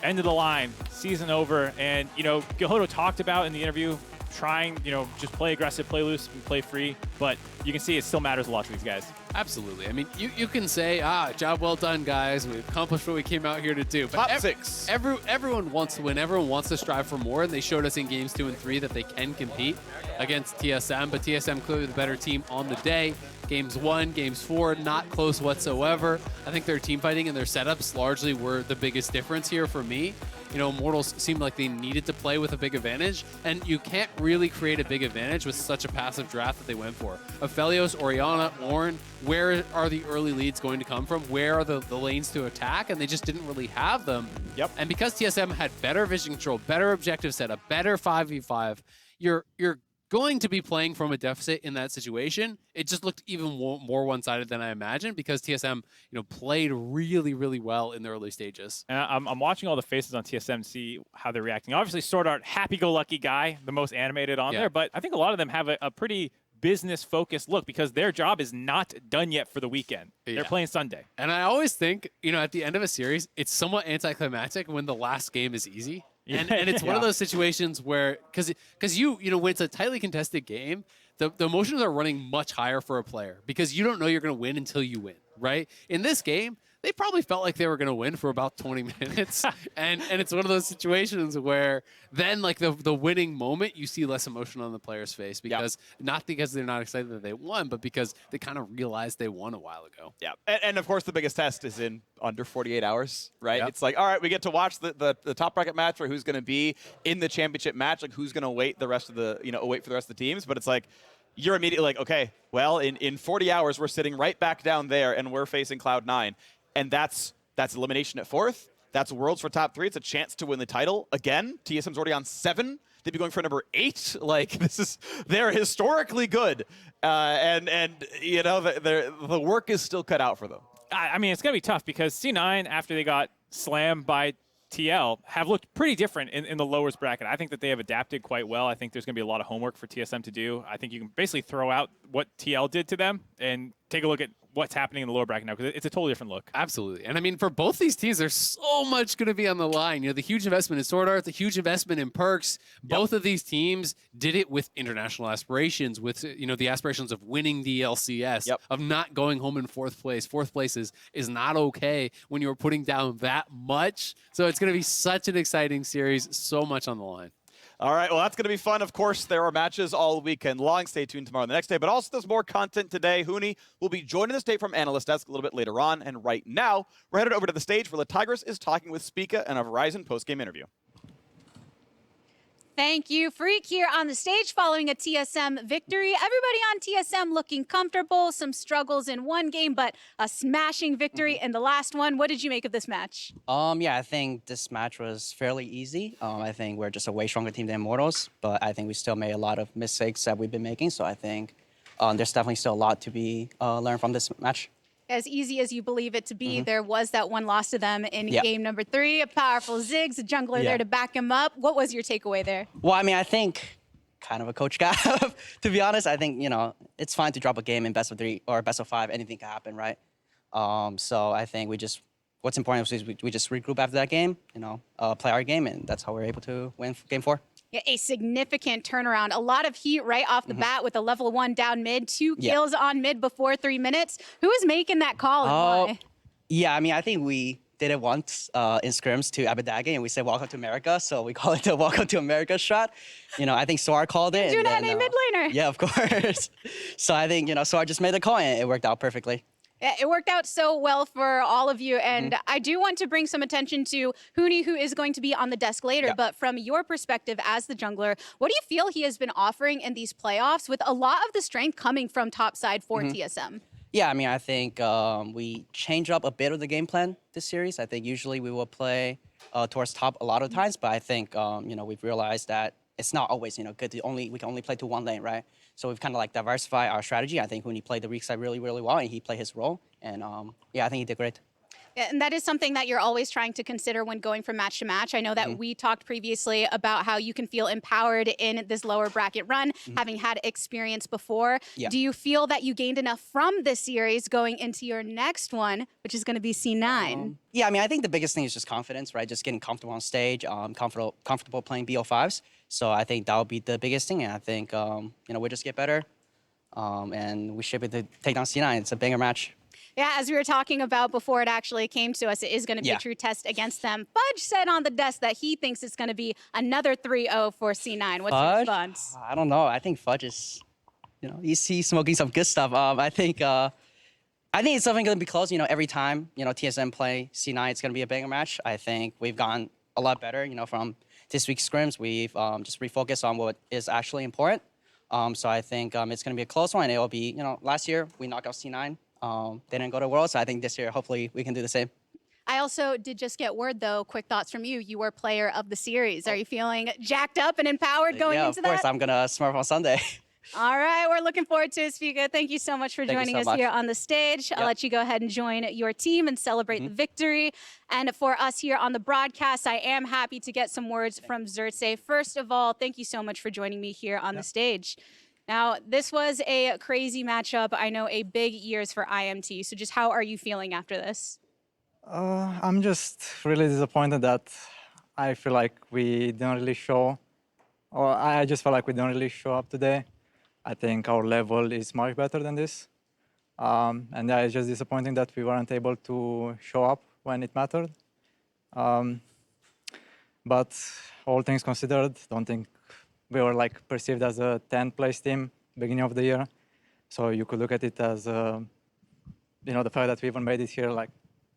end of the line, season over. And, you know, Gahodo talked about in the interview trying, you know, just play aggressive, play loose, and play free. But you can see it still matters a lot to these guys. Absolutely. I mean, you can say, job well done, guys. We accomplished what we came out here to do. But Top 6. Everyone wants to win. Everyone wants to strive for more, and they showed us in games 2 and 3 that they can compete against TSM, but TSM clearly the better team on the day. Games 1, games 4, not close whatsoever. I think their team fighting and their setups largely were the biggest difference here for me. You know, Immortals seemed like they needed to play with a big advantage, and you can't really create a big advantage with such a passive draft that they went for. Aphelios, Orianna, Ornn, where are the early leads going to come from? Where are the lanes to attack? And they just didn't really have them. Yep. And because TSM had better vision control, better objective setup, better 5v5, you're going to be playing from a deficit in that situation. It just looked even more one-sided than I imagined because TSM, you know, played really, really well in the early stages. And I'm watching all the faces on TSM to see how they're reacting. Obviously, Sword Art, happy-go-lucky guy, the most animated on there, but I think a lot of them have a pretty business-focused look because their job is not done yet for the weekend. They're playing Sunday. And I always think, you know, at the end of a series, it's somewhat anticlimactic when the last game is easy. And it's one of those situations where, because you know, when it's a tightly contested game, the emotions are running much higher for a player because you don't know you're going to win until you win, right? In this game, they probably felt like they were going to win for about 20 minutes. and it's one of those situations where then like the winning moment, you see less emotion on the player's face because not because they're not excited that they won, but because they kind of realized they won a while ago. Yeah, and of course the biggest test is in under 48 hours, right? Yep. It's like, all right, we get to watch the top bracket match for who's going to be in the championship match, like who's going to wait the rest of the, you know, wait for the rest of the teams. But it's like, you're immediately like, okay, well, in 40 hours, we're sitting right back down there and we're facing Cloud9. And that's elimination at 4th. That's Worlds for top 3. It's a chance to win the title again. TSM's already on 7. They'd be going for number 8. Like they're historically good, and you know the work is still cut out for them. I mean, it's gonna be tough because C9 after they got slammed by TL have looked pretty different in the lowest bracket. I think that they have adapted quite well. I think there's gonna be a lot of homework for TSM to do. I think you can basically throw out what TL did to them and take a look at what's happening in the lower bracket now because it's a totally different look. Absolutely. And I mean, for both these teams, there's so much going to be on the line. You know, the huge investment in Sword Art, the huge investment in Perks. Both of these teams did it with international aspirations, with, you know, the aspirations of winning the LCS, of not going home in 4th place. 4th place is not okay when you're putting down that much. So it's going to be such an exciting series, so much on the line. All right, well, that's going to be fun. Of course, there are matches all weekend long. Stay tuned tomorrow and the next day. But also, there's more content today. Huni will be joining us today from Analyst Desk a little bit later on. And right now, we're headed over to the stage where Tigris is talking with Spica in a Verizon post-game interview. Thank you, Freak, here on the stage following a TSM victory. Everybody on TSM looking comfortable, some struggles in one game, but a smashing victory in the last one. What did you make of this match? Yeah, I think this match was fairly easy. I think we're just a way stronger team than Immortals, but I think we still made a lot of mistakes that we've been making, so I think there's definitely still a lot to be learned from this match. As easy as you believe it to be, there was that one loss to them in game number 3. A powerful Ziggs, a jungler there to back him up. What was your takeaway there? Well, I mean, I think kind of a coach guy, to be honest. I think, you know, it's fine to drop a game in best of 3 or best of 5. Anything can happen, right? So I think what's important is we just regroup after that game, you know, play our game, and that's how we're able to win game 4. Yeah, a significant turnaround. A lot of heat right off the bat with a level 1 down mid, 2 kills on mid before 3 minutes. Who is making that call and why? Yeah, I mean, I think we did it once in scrims to Abadagi, and we said welcome to America, so we call it the welcome to America shot. You know, I think Soar called it. Doing and that then, a mid laner. Yeah, of course. So I think, you know, Soar just made the call, and it worked out perfectly. Yeah, it worked out so well for all of you. And I do want to bring some attention to Huni, who is going to be on the desk later. Yeah. But from your perspective as the jungler, what do you feel he has been offering in these playoffs with a lot of the strength coming from top side for TSM? Yeah, I mean, I think we changed up a bit of the game plan this series. I think usually we will play towards top a lot of times, but I think, you know, we've realized that it's not always, you know, good to we can only play to one lane, right? So we've kind of like diversified our strategy. I think when he played the weak side really, really well, and he played his role, and yeah, I think he did great. Yeah, and that is something that you're always trying to consider when going from match to match. I know that we talked previously about how you can feel empowered in this lower bracket run, having had experience before. Yeah. Do you feel that you gained enough from this series going into your next one, which is going to be C9? Yeah, I mean, I think the biggest thing is just confidence, right? Just getting comfortable on stage, comfortable playing BO5s. So I think that would be the biggest thing, and I think, you know, we'll just get better, and we should be able to take down C9. It's a banger match. Yeah, as we were talking about before it actually came to us, it is going to be a true test against them. Fudge said on the desk that he thinks it's going to be another 3-0 for C9. What's your response? I don't know. I think Fudge is, you know, he's smoking some good stuff. I think it's something going to be close. You know, every time, you know, TSM play C9, it's going to be a banger match. I think we've gotten a lot better, you know, from this week's scrims. We've just refocused on what is actually important. So I think it's going to be a close one. It will be, you know, last year we knocked out C9. They didn't go to Worlds, so I think this year, hopefully, we can do the same. I also did just get word, though, quick thoughts from you. You were player of the series. Are you feeling jacked up and empowered going into that? Yeah, of course. I'm going to smurf on Sunday. All right, we're looking forward to it, Spiga. Thank you so much for joining us here on the stage. I'll let you go ahead and join your team and celebrate the victory. And for us here on the broadcast, I am happy to get some words from Xerxes. First of all, thank you so much for joining me here on the stage. Now, this was a crazy matchup. I know a big years for IMT. So just how are you feeling after this? I'm just really disappointed that I feel like we didn't really show, or I just feel like we didn't really show up today. I think our level is much better than this. And yeah, it's just disappointing that we weren't able to show up when it mattered. But all things considered, don't think we were like perceived as a 10th place team beginning of the year. So you could look at it as, you know, the fact that we even made it here, like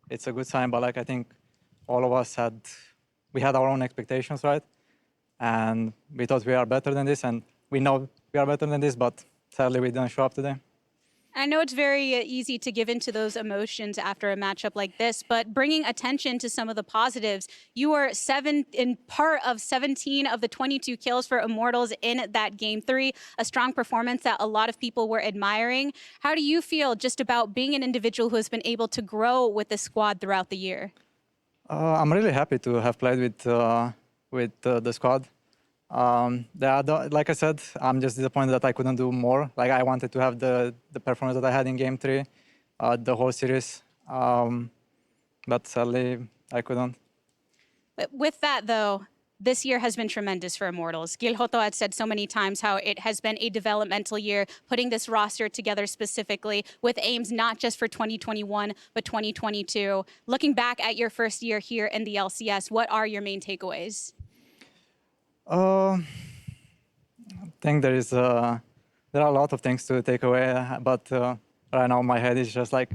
it's a good sign, but like I think all of us had our own expectations, right? And we thought we are better than this, and we know we are better than this, but sadly we didn't show up today. I know it's very easy to give into those emotions after a matchup like this, but bringing attention to some of the positives, you were in part of 17 of the 22 kills for Immortals in that game 3, a strong performance that a lot of people were admiring. How do you feel just about being an individual who has been able to grow with the squad throughout the year? I'm really happy to have played with the squad. Like I said, I'm just disappointed that I couldn't do more. Like I wanted to have the performance that I had in game 3, the whole series. But sadly, I couldn't. But with that, though, this year has been tremendous for Immortals. Gilhoto had said so many times how it has been a developmental year, putting this roster together specifically with aims not just for 2021, but 2022. Looking back at your first year here in the LCS, what are your main takeaways? I think there are a lot of things to take away, but right now my head is just like,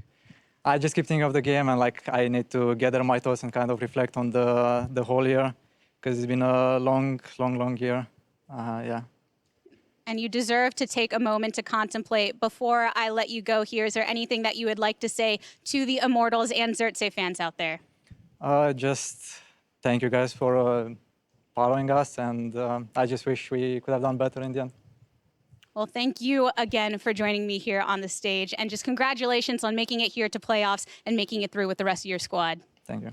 I just keep thinking of the game, and like I need to gather my thoughts and kind of reflect on the whole year, because it's been a long year. Yeah. And you deserve to take a moment to contemplate. Before I let you go here, is there anything that you would like to say to the Immortals and Xerxes fans out there? Just thank you guys for following us, and I just wish we could have done better in the end. Well, thank you again for joining me here on the stage, and just congratulations on making it here to playoffs and making it through with the rest of your squad. Thank you.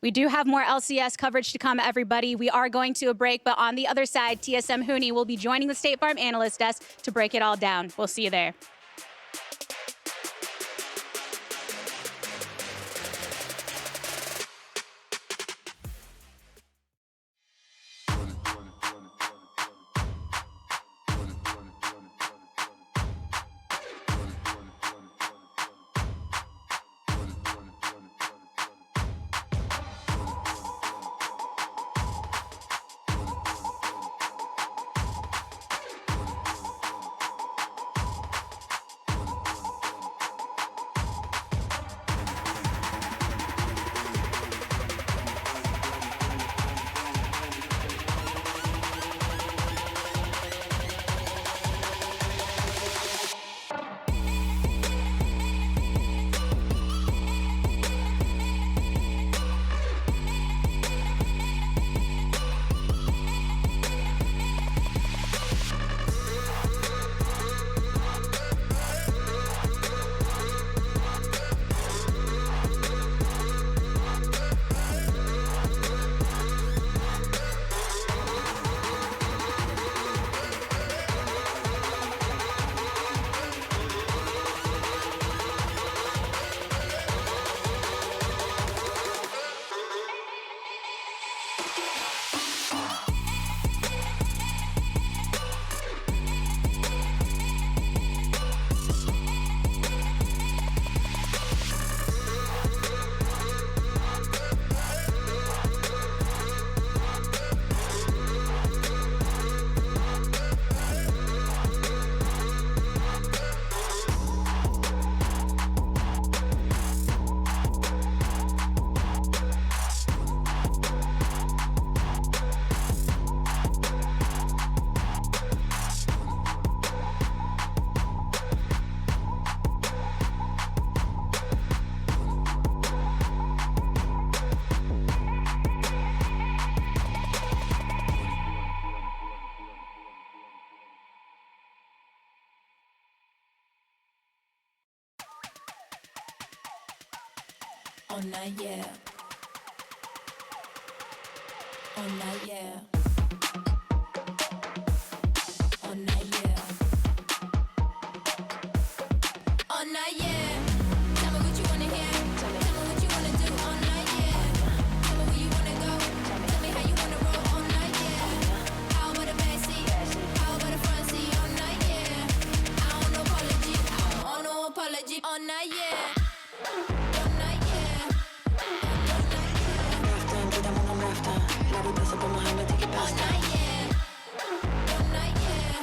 We do have more LCS coverage to come, everybody. We are going to a break, but on the other side, TSM Huni will be joining the State Farm analyst desk to break it all down. We'll see you there. All night, yeah. All night, yeah. All night, yeah. All night, yeah. Tell me what you wanna hear. Tell me what you wanna do. All night, yeah. Tell me where you wanna go. Tell me how you wanna roll. All night, yeah. How about the backseat? How about the front seat? All night, yeah. I don't no apology. I don't want no apology. All night, yeah. All night, yeah. All night, yeah. All night, yeah.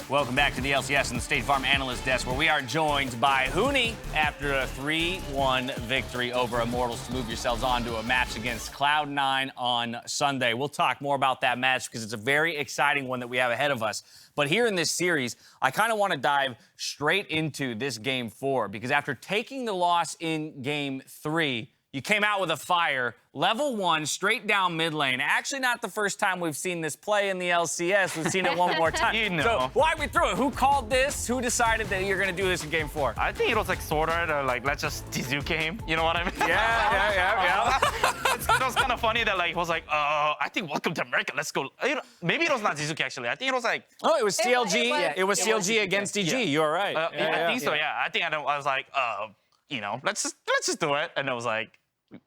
Welcome back to the LCS and the State Farm Analyst Desk, where we are joined by Huni after a 3-1 victory over Immortals to move yourselves on to a match against Cloud9 on Sunday. We'll talk more about that match because it's a very exciting one that we have ahead of us. But here in this series, I kind of want to dive straight into this Game 4 because after taking the loss in Game 3, you came out with a fire, level 1, straight down mid lane. Actually, not the first time we've seen this play in the LCS. We've seen it one more time. You know. So why we threw it? Who called this? Who decided that you're going to do this in Game 4? I think it was like sort of like, let's just Tizuka him. You know what I mean? Yeah. It was kind of funny that like, it was like, I think welcome to America, let's go. You know, maybe it was not Tizuka actually. I think it was like... Oh, it was CLG. It was CLG against DG. Yeah. You're right. I think so, yeah. I think I was like, you know, let's just do it. And it was like,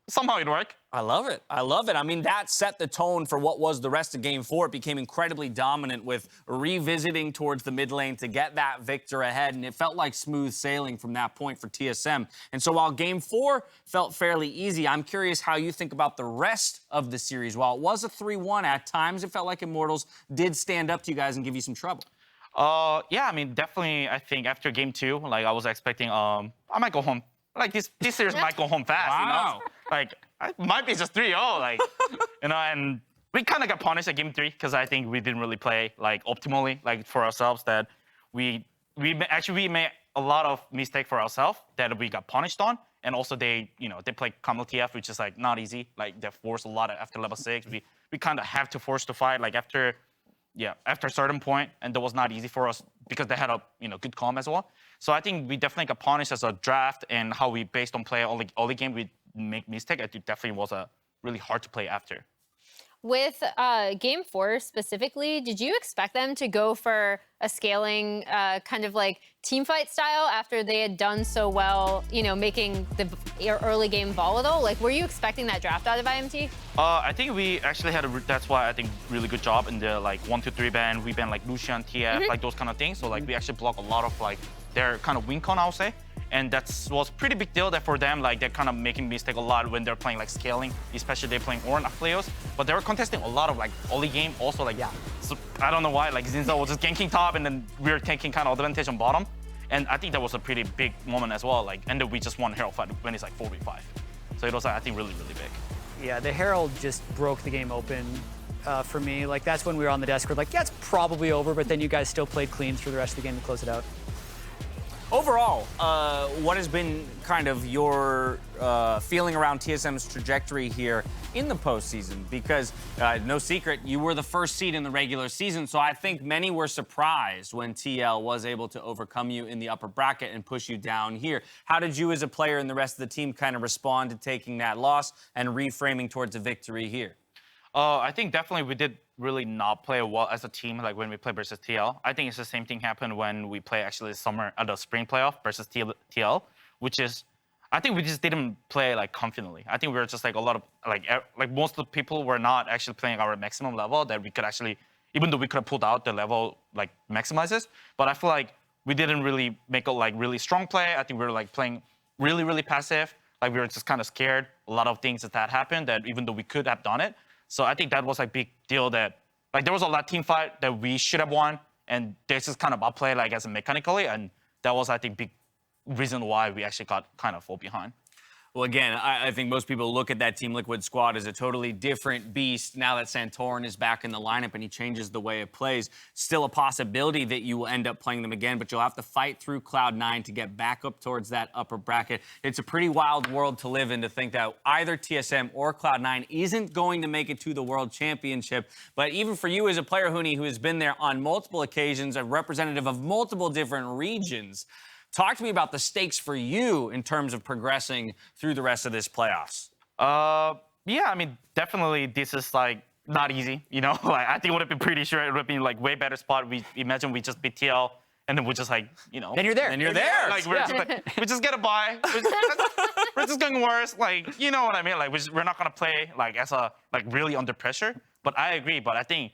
somehow it worked. I love it. I love it. I mean, that set the tone for what was the rest of Game 4. It became incredibly dominant with revisiting towards the mid lane to get that victor ahead, and it felt like smooth sailing from that point for TSM. And so while Game 4 felt fairly easy, I'm curious how you think about the rest of the series. While it was a 3-1, at times it felt like Immortals did stand up to you guys and give you some trouble. Yeah, I mean, definitely, I think after Game 2, like, I was expecting, I might go home. Like, this series might go home fast, you know? Like, it might be just 3-0, like, you know, and we kind of got punished at Game 3 because I think we didn't really play, like, optimally, like, for ourselves, that we made a lot of mistake for ourselves that we got punished on, and also they play Kamal TF, which is, like, not easy. Like, they force a lot after level 6. We kind of have to force to fight, like, after a certain point, and that was not easy for us because they had a good calm as well. So I think we definitely got punished as a draft, and how we based on play early game we make mistake. I think definitely was a really hard to play after. With Game 4 specifically, did you expect them to go for a scaling kind of like team fight style after they had done so well, making the early game volatile? Like, were you expecting that draft out of IMT? I think we actually had that's why I think really good job in the like 1-2-3 ban. We banned like Lucian, TF, like those kind of things. So like we actually block a lot of like their kind of win con, I would say. And that was pretty big deal that for them, like they're kind of making mistake a lot when they're playing like scaling, especially they're playing Oran players. But they were contesting a lot of like early game also like, so I don't know why, like Zinza was just ganking top and then we were taking kind of advantage on bottom. And I think that was a pretty big moment as well. Like, and then we just won Herald fight when it's like 4v5. So it was, I think, really, really big. Yeah, the Herald just broke the game open for me. Like, that's when we were on the desk. We're like, yeah, it's probably over, but then you guys still played clean through the rest of the game to close it out. Overall, what has been kind of your feeling around TSM's trajectory here in the postseason? Because no secret, you were the first seed in the regular season, so I think many were surprised when TL was able to overcome you in the upper bracket and push you down here. How did you as a player and the rest of the team kind of respond to taking that loss and reframing towards a victory here? I think definitely we did really not play well as a team, like when we play versus TL. I think it's the same thing happened when we play actually the spring playoff versus TL, which is, I think we just didn't play like confidently. I think we were just like a lot of, like most of the people were not actually playing our maximum level that we could actually, even though we could have pulled out the level like maximizes, but I feel like we didn't really make a like really strong play. I think we were like playing really, really passive. Like we were just kind of scared. A lot of things that happened that even though we could have done it. So I think that was a big deal that, like there was a lot of team fight that we should have won, and this is kind of outplay like as a mechanically, and that was I think big reason why we actually got kind of fall behind. Well, again, I think most people look at that Team Liquid squad as a totally different beast now that Santorin is back in the lineup and he changes the way it plays. Still a possibility that you will end up playing them again, but you'll have to fight through Cloud9 to get back up towards that upper bracket. It's a pretty wild world to live in to think that either TSM or Cloud9 isn't going to make it to the World Championship. But even for you as a player, Huni, who has been there on multiple occasions, a representative of multiple different regions, talk to me about the stakes for you in terms of progressing through the rest of this playoffs. Yeah, I mean, definitely this is like not easy, you know? Like I think it would have been pretty sure it would have been like way better spot. We imagine we just beat TL and then we just like, you know. Then you're there. Then you're there. Like we're just like, we just get a bye. We're just going worse. Like, you know what I mean? Like we're not gonna play like as a like really under pressure. But I agree. But I think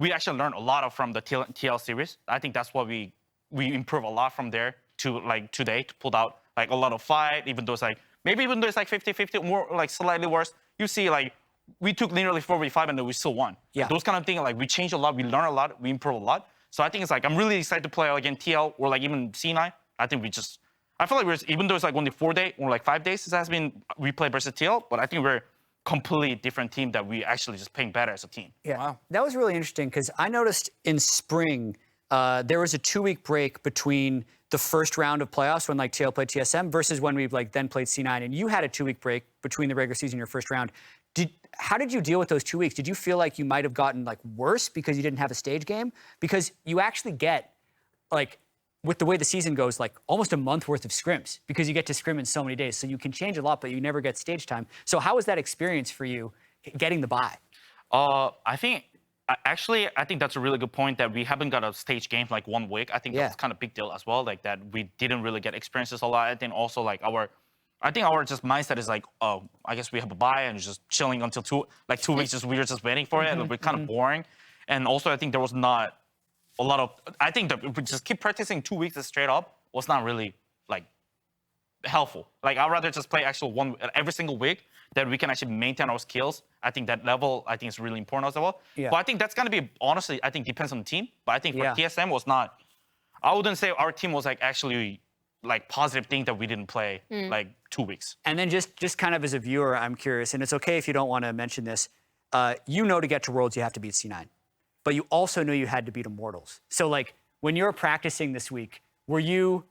we actually learned a lot from the TL series. I think that's what we improve a lot from there to like today to pull out like a lot of fight, even though it's like maybe even though it's like 50-50, more like slightly worse. You see like we took nearly 4v5 and then we still won. Yeah. Like, those kind of things, like we changed a lot, we learned a lot, we improved a lot. So I think it's like I'm really excited to play again TL or like even C9. I think I feel like even though it's like only 4 days or like 5 days, it has been we play versus TL, but I think we're completely different team that we actually just playing better as a team. Yeah, wow. That was really interesting because I noticed in spring there was a 2-week break between the first round of playoffs when like TL played TSM versus when we like then played C9, and you had a 2-week break between the regular season and your first round. How did you deal with those 2 weeks? Did you feel like you might have gotten like worse because you didn't have a stage game? Because you actually get like, with the way the season goes, like almost a month worth of scrims because you get to scrim in so many days. So you can change a lot, but you never get stage time. So how was that experience for you getting the bye? I think that's a really good point that we haven't got a stage game for like 1 week. I think that's kind of big deal as well. Like that we didn't really get experiences a lot. I think also like our just mindset is like, oh, I guess we have a bye and just chilling until 2 weeks. Just we were just waiting for it and we're kind of boring. And also I think there was not a lot of. I think that if we just keep practicing 2 weeks straight up was not really like helpful. Like I'd rather just play actual every single week that we can actually maintain our skills. I think that level is really important as well. Yeah. But I think that's gonna be honestly, I think depends on the team. But I think for TSM was not. I wouldn't say our team was like actually like positive thing that we didn't play like 2 weeks. And then just kind of as a viewer, I'm curious, and it's okay if you don't want to mention this. You know, to get to Worlds, you have to beat C9, but you also know you had to beat Immortals. So like when you were practicing this week, were you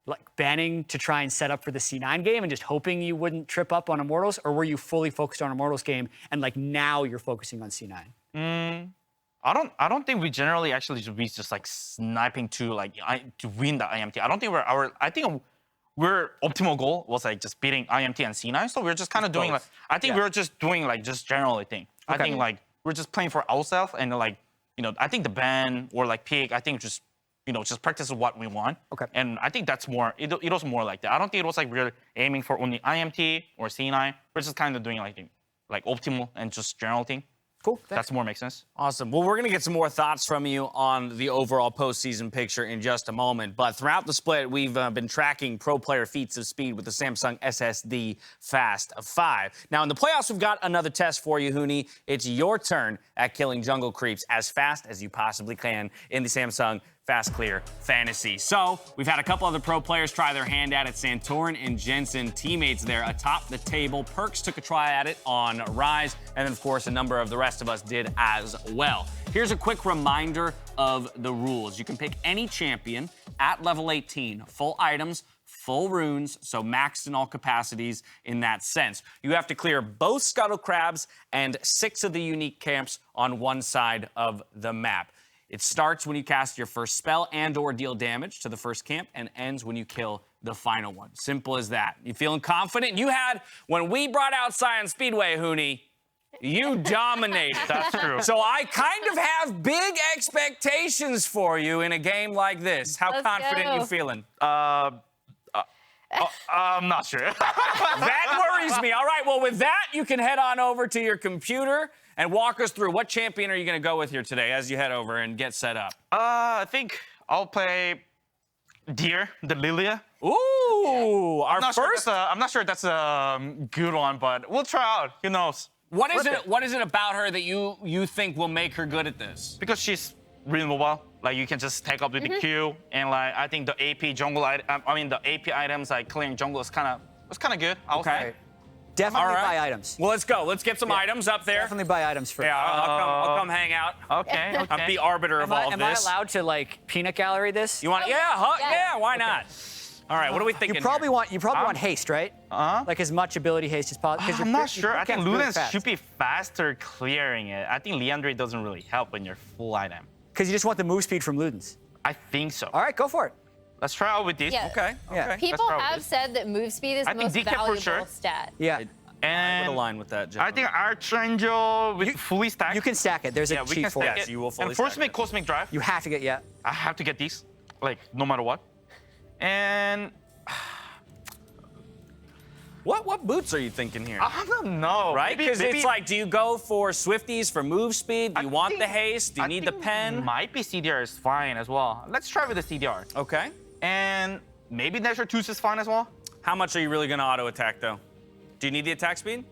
like banning to try and set up for the C9 game and just hoping you wouldn't trip up on Immortals, or were you fully focused on Immortals game and like now you're focusing on C9? I don't think we generally actually should be just like sniping to win the IMT. I don't think I think our optimal goal was like just beating IMT and C9. So we're just kind of doing like, I think we're just doing like just generally thing. I think like we're just playing for ourselves and like, you know, I think the ban or like pick, I think just, you know, just practice what we want. Okay. And I think that's more, it was more like that. I don't think it was like really aiming for only IMT or C9. We're just kind of doing like optimal and just general thing. Cool. That's more makes sense. Awesome. Well, we're going to get some more thoughts from you on the overall postseason picture in just a moment. But throughout the split, we've been tracking pro player feats of speed with the Samsung SSD Fast 5. Now, in the playoffs, we've got another test for you, Huni. It's your turn at killing jungle creeps as fast as you possibly can in the Samsung Fast Clear Fantasy. So, we've had a couple other pro players try their hand at it. Santorin and Jensen, teammates there atop the table. Perks took a try at it on Rise, and then, of course, a number of the rest of us did as well. Here's a quick reminder of the rules. You can pick any champion at level 18, full items, full runes, so maxed in all capacities in that sense. You have to clear both Scuttle Crabs and 6 of the unique camps on one side of the map. It starts when you cast your first spell and or deal damage to the first camp and ends when you kill the final one. Simple as that. You feeling confident? You had, when we brought out Science Speedway, Huni, you dominated. That's true. So I kind of have big expectations for you in a game like this. How confident you feeling? I'm not sure. That worries me. All right, well, with that, you can head on over to your computer and walk us through what champion are you going to go with here today as you head over and get set up? I think I'll play Deer, the Lilia. Ooh, our first. I'm not sure that's a good one, but we'll try out. Who knows? What is it about her that you think will make her good at this? Because she's really mobile. Like you can just take up with the Q, and like I think the AP jungle, the AP items like clearing jungle is kind of was kind of good. I would Okay. say. Definitely All right. buy items. Well, let's go. Let's get some items up there. Definitely buy items for. Yeah, I'll come hang out. Okay. Okay. I'm the arbiter of all Am this. I allowed to like peanut gallery this? You want? Yeah, yeah. yeah. Why not? All right. What are we thinking? You probably want haste, right? Like as much ability haste as possible. I'm not sure. I think Ludens should be faster clearing it. I think Leandre doesn't really help when you're full item. Because you just want the move speed from Ludens. I think so. All right, go for it. Let's try out with this. Yeah. Okay. Yeah. Okay. People probably have it. said that move speed is I the think most DK for valuable sure. stat. Yeah. I would And align with that, I think Archangel with fully stacked. You can stack it. There's a yeah, we cheat can for stack it. Yes, you will fully And stack Cosmic it. Cosmic Drive. You have to get I have to get these, like no matter what. And What boots are you thinking here? I don't know. Right? Because it's like, do you go for Swifties for move speed? Do you want the haste? Do you need the pen? Might be CDR is fine as well. Let's try with the CDR. Okay. And maybe Dasher 2s is fine as well. How much are you really going to auto attack though? Do you need the attack speed?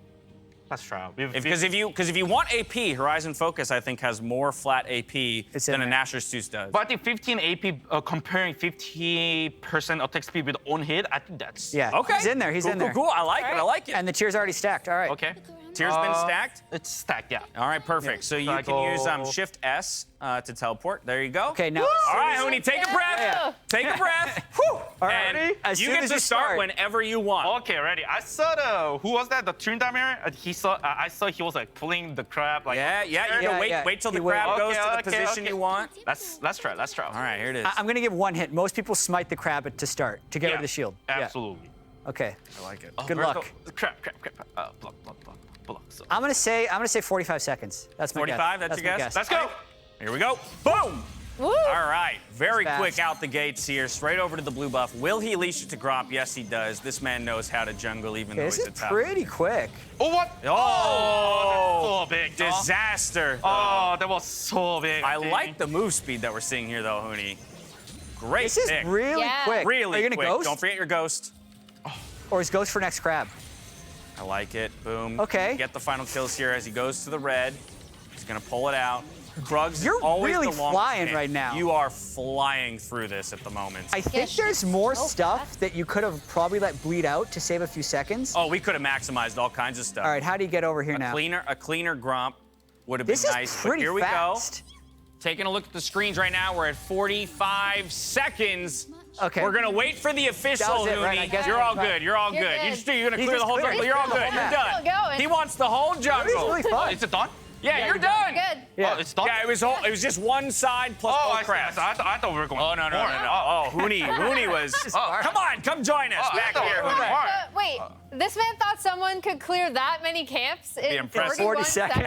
Let's try. Because if you want AP, Horizon Focus I think has more flat AP than a Nashor's Zeus does. But I think 15 AP comparing 50% attack speed with on hit, I think that's Okay. He's in there. He's cool, in there. Cool, cool. I like it. I like it. And the tier's already stacked. All right. okay. Tier's been stacked. It's stacked, yeah. All right, perfect. So you I can use go- Shift S to teleport. There you go. Okay, now. All right, Huni, take a breath. Yeah. Take a breath. Whew. All And right. Ready? As you soon get as to you start start. whenever you want. Okay, ready. I saw who was that? The Trindamer? I saw he was like pulling the crab. Like, Yeah. You Yeah, wait till the he will. crab goes to the Okay, position okay. you want. Let's try. All right, here it is. I'm going to give one hit. Most people smite the crab to start, to get rid of the shield. Yeah. Absolutely. Okay. I like it. Good Where's luck. the- Crap. Block. So. I'm going to say 45 seconds. That's my 45, guess. that's your my guess? Let's go. Here we go. Boom. Woo. All right, very Fast. quick out the gates here, straight over to the blue buff. Will he leash it to Gromp? Yes, he does. This man knows how to jungle, even though This he's is a top. pretty quick. Oh, what? Oh, So big. disaster. Oh, that was so big. I like the move speed that we're seeing here, though, Huni. Great This is pick. really Yeah. quick. Really Are you going to quick. ghost? Don't forget your ghost. Or is ghost for next crab? I like it. Boom. Okay. Get the final kills here as he goes to the red. He's going to pull it out. Krugs You're is always really the longest flying hit. right now. You are flying through this at the moment. I think there's more so stuff fast. that you could have probably let bleed out to save a few seconds. Oh, we could have maximized all kinds of stuff. All right, how do you get over here now? A cleaner Gromp would have been This is nice. pretty but here fast. we go. Taking a look at the screens right now, we're at 45 seconds. Okay. We're gonna wait for the official, That was it, right? Huni. I guess You're all that's right. good. You're all You're good. good. You're gonna He's clear the just whole clearing. jungle. You're all He's good. clearing You're the done. whole map. He wants the whole He's jungle. really fun. Is it done? Yeah, you're done. Good. Yeah. Oh, it's done? Yeah, it was just one side plus Oh, both I see. crabs. I thought we were going. Oh no. more. Oh, Huni was. Come on, come join us Oh, I back thought we here. were going more. Wait, this man thought someone could clear that many camps in impressive. 40 41 seconds.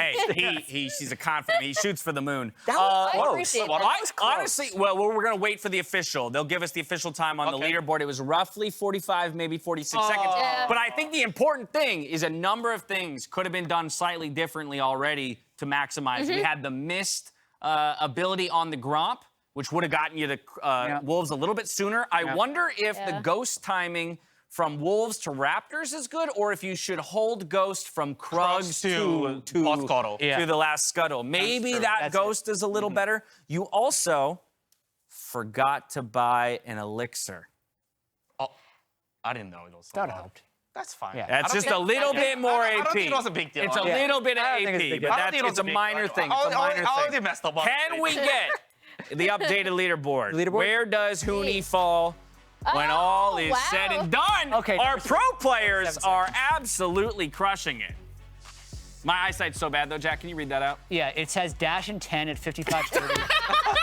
Hey, she's a confident. He shoots for the moon. That was I close. appreciate Well, that. honestly, well, we're going to wait for the official. They'll give us the official time on the Okay. leaderboard. It was roughly 45, maybe 46 seconds. Yeah. But I think the important thing is a number of things could have been done slightly differently already to maximize. We had the missed ability on the Gromp, which would have gotten you the Wolves a little bit sooner. I wonder if the Yeah. Ghost timing from Wolves to Raptors is good, or if you should hold Ghost from Krugs to Last Scuttle. to the last Scuttle. Maybe that That's Ghost is a little better. You also forgot to buy an elixir. Oh, I didn't know it was. That helped. That's fine. Yeah. I That's don't just think- a little bit more I AP. don't think it was a big deal. It's a Yeah. little bit of I don't think it's a AP, big but deal. I don't think it it's was a big minor deal. thing. It's a minor I already thing. messed up. Can we get the updated leaderboard? Leaderboard? Where does Huni fall when Oh, all is wow. said and done? Okay, Our there's pro players 7 are absolutely crushing it. My eyesight's so bad, though, Jack. Can you read that out? Yeah, it says dash and 10 at 55:30.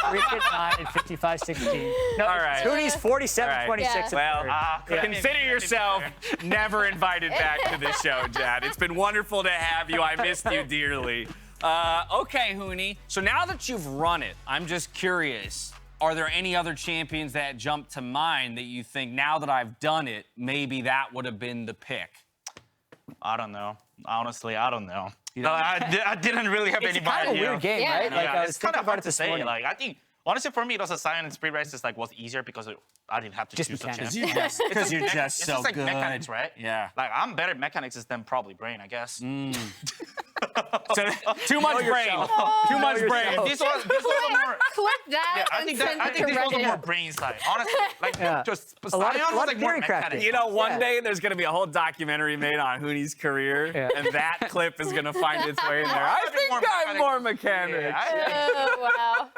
Cricket 9 at 55:16. No, All right. Toonie's 47:26. Well, Yeah. consider yourself never invited back to this show, Jad. It's been wonderful to have you. I missed you dearly. Okay, Huni. So now that you've run it, I'm just curious. Are there any other champions that jump to mind that you think, now that I've done it, maybe that would have been the pick? I don't know. Honestly, I don't know. I didn't really have It's anybody. kind of a weird game, Yeah. right? Like, I was it's kind thinking of about hard it to this say. morning. Like, I think honestly for me, it was a Silent Spirit Race. Just like was easier because I didn't have to Just choose a mechanics. champion. Because you're just It's so just like good. mechanics, right? Yeah. Like I'm better at mechanics than probably Brain, I guess. So, too much brain. Too much brain. This was more. Clip that. Yeah, I and think send it this to was Reddit. more brain side. Honestly, like just A lot Sion of was like more theory crafting. mechanic. You know, one day there's going to be a whole documentary made on Huni's career, and that clip is going to find its way in there. I think I'm more mechanic. Oh, wow.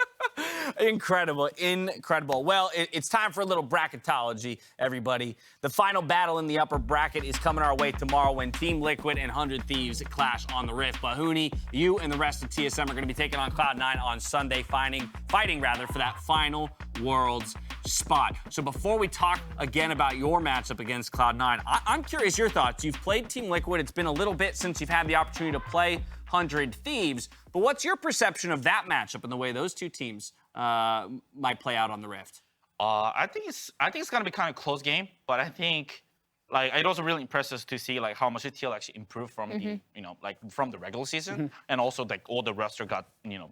Incredible, incredible. Well, it's time for a little bracketology, everybody. The final battle in the upper bracket is coming our way tomorrow when Team Liquid and 100 Thieves clash on the Rift. But Huni, you and the rest of TSM are going to be taking on Cloud9 on Sunday, fighting for that final Worlds spot. So before we talk again about your matchup against Cloud9, I'm curious your thoughts. You've played Team Liquid. It's been a little bit since you've had the opportunity to play 100 Thieves. But what's your perception of that matchup and the way those two teams might play out on the Rift? I think it's gonna be kind of close game, but I think like it was really impressive to see like how much TL actually improved from the like from the regular season, and also like all the roster got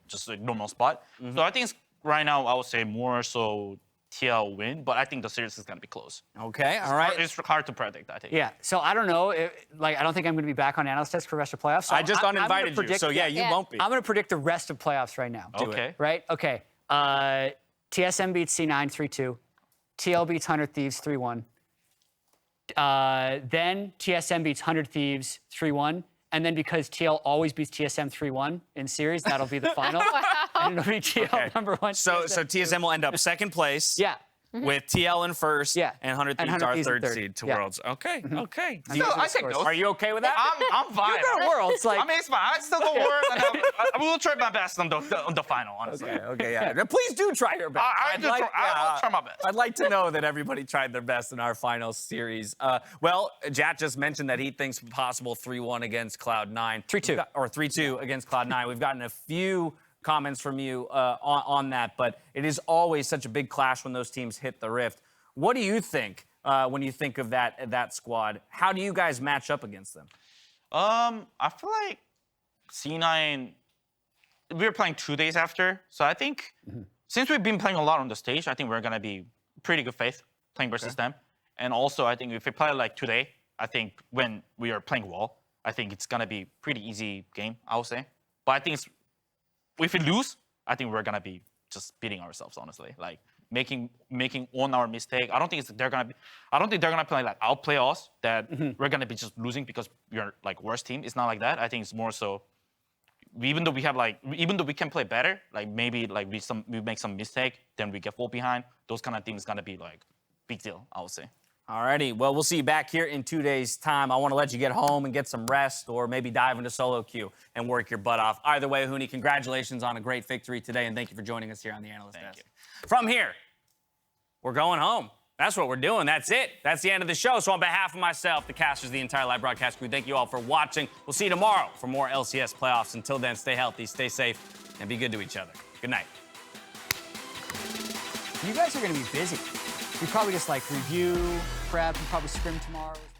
just a normal spot. So I think right now I would say more so TL win, but I think the series is gonna be close. Okay, all right. It's hard to predict, I think. Yeah, so I don't know. I don't think I'm going to be back on Analyst Desk for the rest of playoffs. So I just I'm gonna uninvited you, predict- so yeah, you won't be. I'm going to predict the rest of playoffs right now. Okay. Right? Okay. TSM beats C9 3-2. TL beats 100 Thieves 3-1. Then TSM beats 100 Thieves 3-1. And then because TL always beats TSM 3-1 in series, that'll be the final. And it'll be TL number one. So TSM will end up second place. Yeah. With TL in first, and 100 Thieves our third seed to Yeah. Worlds. Okay, okay. I take those. Are you okay with that? I'm fine. You go to Worlds, like. I mean, it's fine. I still go Worlds, and I will try my best on the final, honestly. Okay, yeah. Now, please do try your best. I will try my best. I'd like to know that everybody tried their best in our final series. Well, Jat just mentioned that he thinks possible 3-1 against Cloud9. 3-2. Or 3-2 against Cloud9. We've gotten a few comments from you on that, but it is always such a big clash when those teams hit the Rift. What do you think when you think of that squad? How do you guys match up against them? I feel like C9, we were playing 2 days after, so I think since we've been playing a lot on the stage, I think we're gonna be pretty good faith playing versus them. And also, I think if we play like today, I think when we are playing well, I think it's gonna be pretty easy game, I would say. But I think if we lose, I think we're gonna be just beating ourselves, honestly. Like making on our mistake. I don't think they're gonna play like outplay us. That we're gonna be just losing because we're like worst team. It's not like that. I think it's more so. Even though we can play better, like maybe like we make some mistake, then we get fall behind. Those kind of things gonna be like big deal, I would say. Alrighty, well, we'll see you back here in 2 days' time. I want to let you get home and get some rest or maybe dive into solo queue and work your butt off. Either way, Huni, congratulations on a great victory today, and thank you for joining us here on the Analyst Desk. From here, we're going home. That's what we're doing. That's it. That's the end of the show. So on behalf of myself, the casters, the entire live broadcast crew, thank you all for watching. We'll see you tomorrow for more LCS playoffs. Until then, stay healthy, stay safe, and be good to each other. Good night. You guys are going to be busy. You probably just like review, prep, and probably scrim tomorrow.